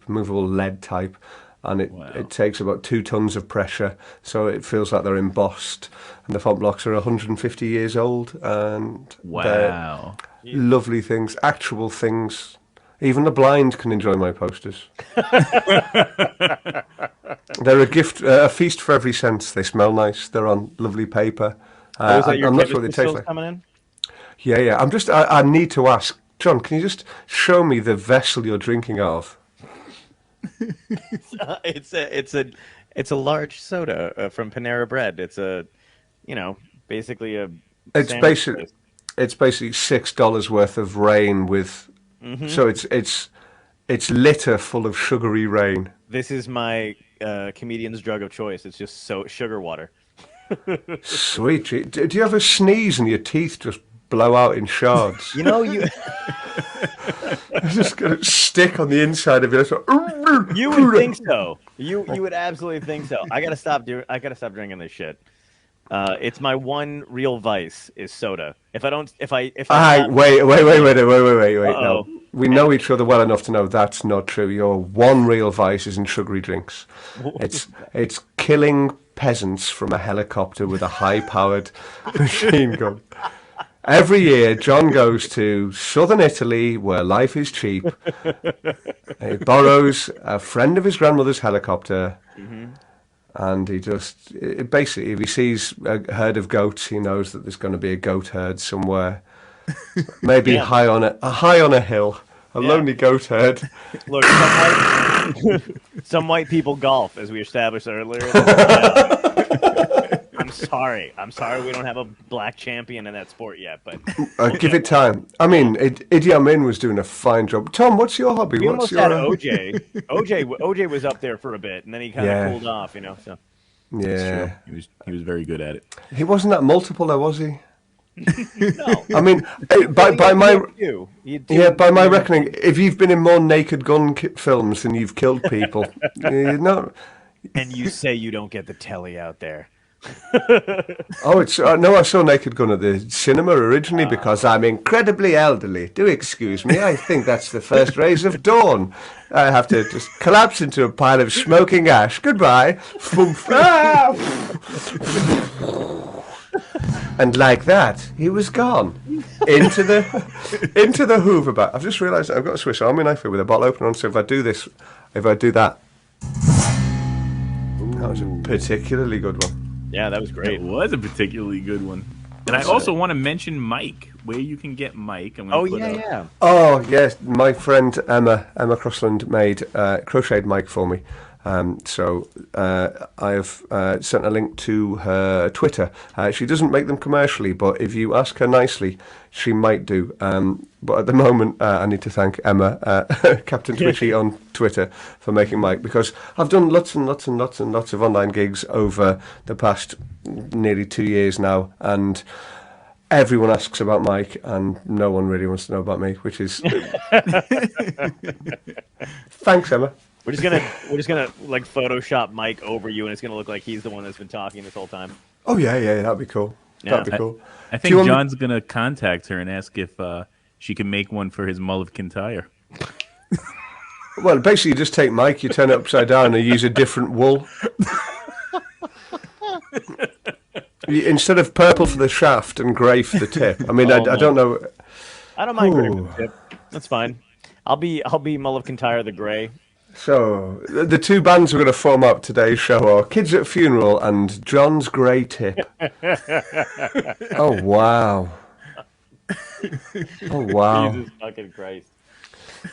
movable lead type, and it takes about 2 tons of pressure, so it feels like they're embossed. And the font blocks are 150 years old, and they're lovely things, actual things. Even the blind can enjoy my posters. They're a gift, a feast for every sense. They smell nice. They're on lovely paper. I'm not sure what they taste like. Coming in? Yeah. I need to ask, John, can you just show me the vessel you're drinking out of? It's a large soda from Panera Bread. It's basically a. It's basically $6 worth of rain with. Mm-hmm. So it's litter full of sugary rain. This is my comedian's drug of choice. It's just sugar water. Sweet. Do you ever sneeze and your teeth just blow out in shards? You It's just gonna stick on the inside of it. You would think so. You would absolutely think so. I gotta stop drinking this shit. It's my one real vice is soda. Wait. No. We know each other well enough to know that's not true. Your one real vice isn't sugary drinks. It's killing peasants from a helicopter with a high-powered machine gun. Every year, John goes to southern Italy, where life is cheap. He borrows a friend of his grandmother's helicopter, and he just basically, if he sees a herd of goats, he knows that there's going to be a goat herd somewhere, maybe high on a hill, a lonely goat herd. Look, some white people golf, as we established earlier. I'm sorry we don't have a black champion in that sport yet, but Give it time. I mean, Idi Amin was doing a fine job. Tom, what's your hobby? we What's almost your had OJ. OJ was up there for a bit, and then he kind of cooled off, So Yeah, He was very good at it. he wasn't that multiple, though, was he? no, I mean, by my reckoning, if you've been in more Naked Gun films than you've killed people, you're not. and you say you don't get the telly out there. Oh, it's no. I saw Naked Gun at the cinema originally because I'm incredibly elderly. Do excuse me. I think that's the first rays of dawn. I have to just collapse into a pile of smoking ash. Goodbye. And like that, he was gone into the Hoover bag. I've just realised I've got a Swiss Army knife here with a bottle opener on. So if I do that, that was a particularly good one. Yeah, that was great. It was a particularly good one. And I also want to mention Mike, where you can get Mike. Yeah. Oh yes, my friend Emma Crossland made crocheted Mike for me. So I have sent a link to her Twitter. She doesn't make them commercially, but if you ask her nicely, she might do. But at the moment, I need to thank Emma, Captain Twitchy on Twitter, for making Mike, because I've done lots and lots and lots and lots of online gigs over the past nearly 2 years now, and everyone asks about Mike, and no one really wants to know about me, which is thanks, Emma. We're just gonna like Photoshop Mike over you, and it's gonna look like he's the one that's been talking this whole time. Oh yeah, that'd be cool. That'd be cool. I think John's gonna contact her and ask if she can make one for his mull of Kintyre. Well, basically, you just take Mike, you turn it upside down, and use a different wool. Instead of purple for the shaft and grey for the tip. I mean, I don't know. I don't mind grey for the tip. That's fine. I'll be Mull of Kintyre the Grey. So, the two bands we're going to form up today's show are Kids at Funeral and John's Grey Tip. Oh, wow. Oh, wow. Jesus fucking Christ.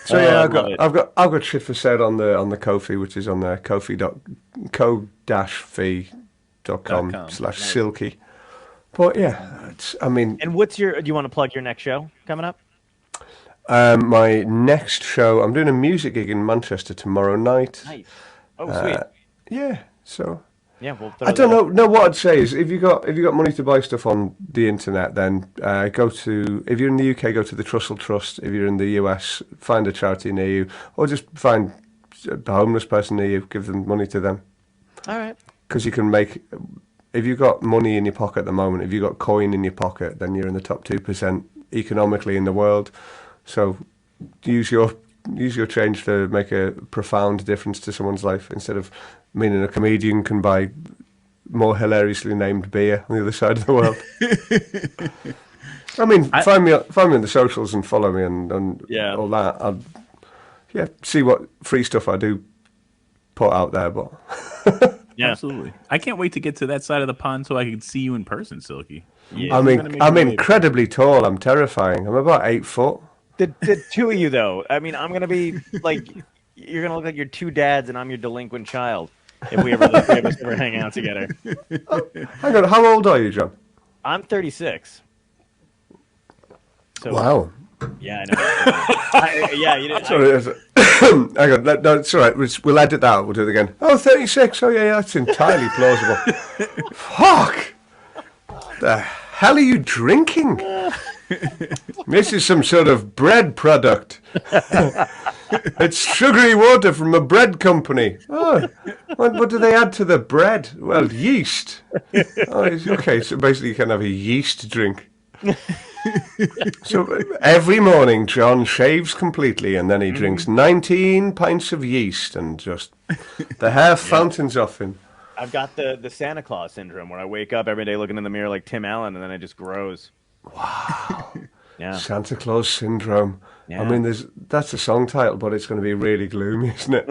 So, yeah, I've got shit for sale on the Ko-fi, which is on there, ko-fi.com/silky. But, yeah, I mean... And do you want to plug your next show coming up? My next show, I'm doing a music gig in Manchester tomorrow night. If sweet. Yeah, so yeah, I don't know. No, what I'd say is, if you got money to buy stuff on the internet, then if you're in the UK, go to the Trussell Trust. If you're in the US, find a charity near you, or just find a homeless person near you, give them money to them. All right. Because you can make. If you've got money in your pocket at the moment, if you've got coin in your pocket, then you're in the top 2% economically in the world. So use your change to make a profound difference to someone's life, instead of meaning a comedian can buy more hilariously named beer on the other side of the world. I mean, find me on the socials and follow me and all that. I'll see what free stuff I do put out there. But yeah, absolutely. I can't wait to get to that side of the pond so I can see you in person, Silky. Yeah. I'm incredibly tall. I'm terrifying. I'm about 8 foot. The two of you, though, I mean, I'm going to be like, you're going to look like your two dads and I'm your delinquent child if the three of us ever hang out together. Hang on, how old are you, John? I'm 36. So, wow. Yeah, I know. Yeah, you didn't. Hang on, no, it's all right. We'll edit that out. We'll do it again. Oh, 36. Oh, yeah, that's entirely plausible. Fuck. The hell are you drinking? This is some sort of bread product. It's sugary water from a bread company. Oh, what do they add to the bread? Well, yeast. Oh, okay, so basically you can have a yeast drink. So every morning John shaves completely and then he drinks 19 pints of yeast and just the hair fountains off him. I've got the Santa Claus syndrome where I wake up every day looking in the mirror like Tim Allen and then it just grows. Wow. Yeah. Santa Claus Syndrome. Yeah. I mean, that's a song title, but it's going to be really gloomy, isn't it?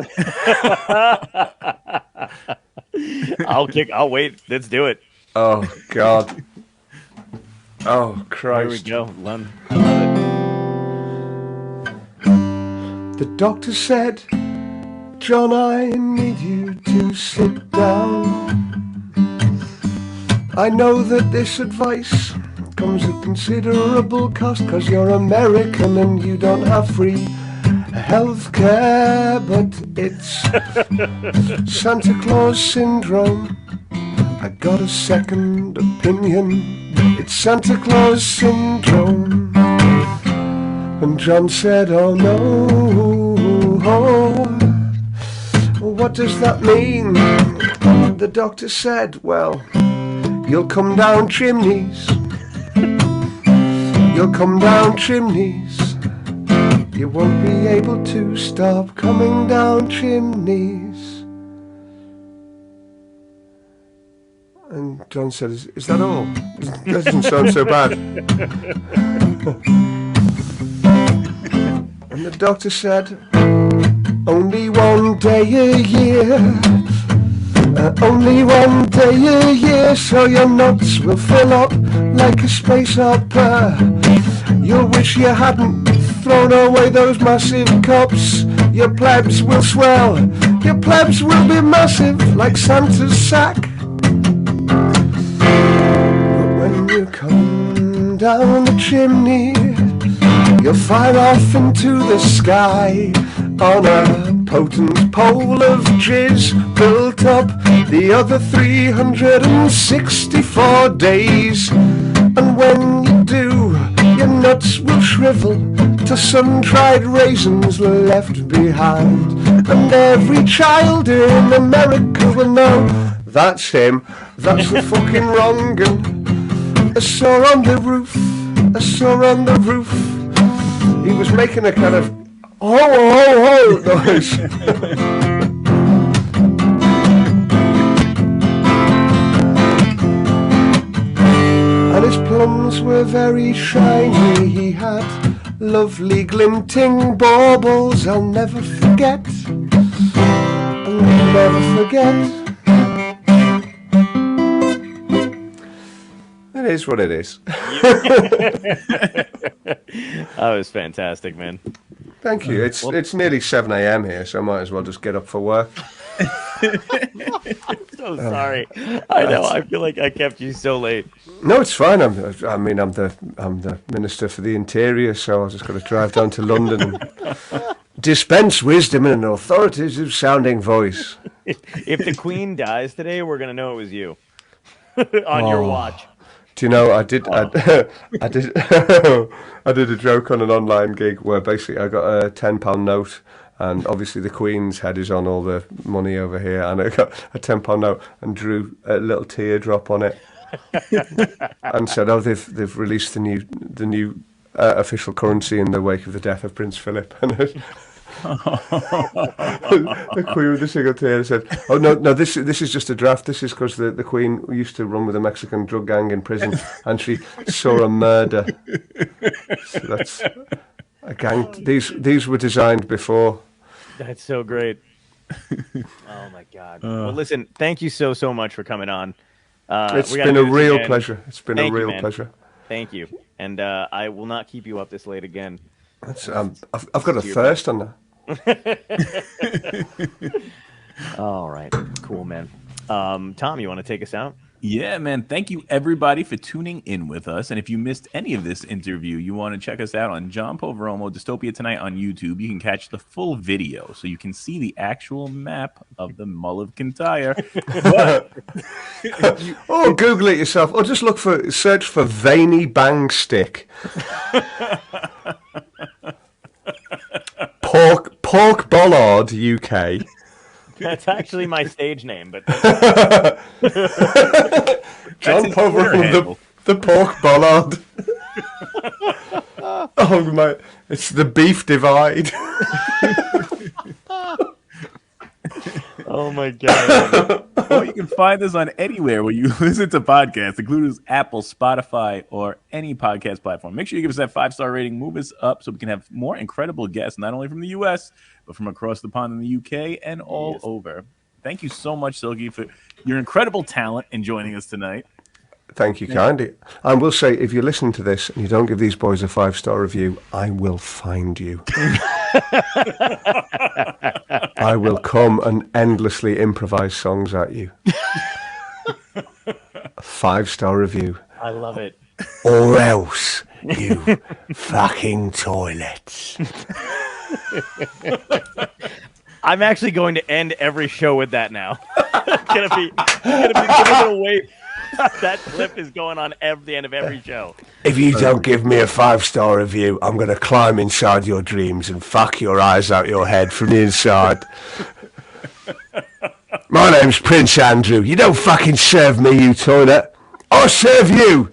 I'll wait. Let's do it. Oh, God. Oh, Here we Christ. go. I love The doctor said, John, I need you to sit down. I know that this advice comes at considerable cost, 'cause you're American and you don't have free health care, but it's Santa Claus Syndrome. I got a second opinion. It's Santa Claus Syndrome. And John said, oh no, what does that mean? The doctor said, well, you'll come down chimneys. You'll come down chimneys. You won't be able to stop coming down chimneys. And John said, is that all? That doesn't sound so bad. And the doctor said, only one day a year, only one day a year, so your nuts will fill up like a space opera. You'll wish you hadn't thrown away those massive cups. Your plebs will swell, your plebs will be massive like Santa's sack. But when you come down the chimney, you'll fire off into the sky on a potent pole of jizz built up the other 364 days. And when you do, your nuts will shrivel to sun-dried raisins left behind. And every child in America will know that's him, that's the fucking wrong 'un. I saw on the roof, I saw on the roof. He was making a kind of ho noise. And his plums were very shiny. He had lovely glinting baubles. I'll never forget. I'll never forget. It is what it is. That was fantastic, man. Thank you. It's nearly 7 a.m. here, so I might as well just get up for work. So sorry. I know. I feel like I kept you so late. No, it's fine. I'm the Minister for the Interior, so I just got to drive down to London and dispense wisdom in an authoritative sounding voice. If the Queen dies today, we're gonna know it was you on your watch. Do you know, I did I did I did a joke on an online gig where basically I got a £10 note, and obviously the Queen's head is on all the money over here, and I got a £10 note and drew a little teardrop on it and said, "Oh, they've released the new official currency in the wake of the death of Prince Philip." And the Queen with a single tear said, "Oh no, this is just a draft. This is because the Queen used to run with a Mexican drug gang in prison, and she saw a murder. So that's a gang. These were designed before." That's so great. Oh my God. Well, listen, thank you so much for coming on. It's been a real pleasure. It's been a real pleasure. Thank you. And I will not keep you up this late again. I've got a thirst on that. All right. Cool, man. Tom, you want to take us out? Yeah, man. Thank you, everybody, for tuning in with us. And if you missed any of this interview, you want to check us out on John Poveromo, Dystopia Tonight on YouTube. You can catch the full video so you can see the actual map of the Mull of Kintyre. Or Google it yourself, or just search for veiny bang stick. Pork bollard UK. That's actually my stage name, but John Poveromo, the pork bollard. Oh my! It's the beef divide. Oh my god. Well, you can find us on anywhere where you listen to podcasts, including Apple, Spotify, or any podcast platform. Make sure you give us that 5-star rating. Move us up so we can have more incredible guests, not only from the U.S., but from across the pond in the U.K. and all over. Thank you so much, Silky, for your incredible talent in joining us tonight. Thank you kindly. I will say, if you're listening to this and you don't give these boys a 5-star review, I will find you. I will come and endlessly improvise songs at you. A 5-star review. I love it. Or else, you fucking toilets. I'm actually going to end every show with that now. gonna be giving it away. That clip is going on the end of every show. If you don't give me a 5-star review, I'm going to climb inside your dreams and fuck your eyes out your head from the inside. My name's Prince Andrew. You don't fucking serve me, you toilet. I'll serve you.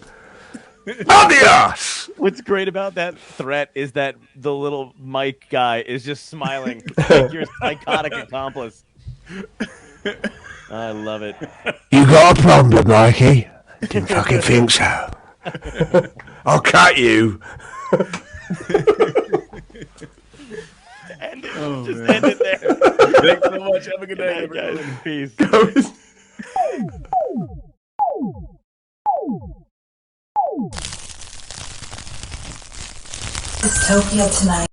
On the arse. What's great about that threat is that the little Mike guy is just smiling like your psychotic accomplice. I love it. You got a problem, Mikey? Didn't fucking think so. I'll cut you. End it. End it there. Thanks so much. Have a good night, guys. Peace. Dystopia tonight.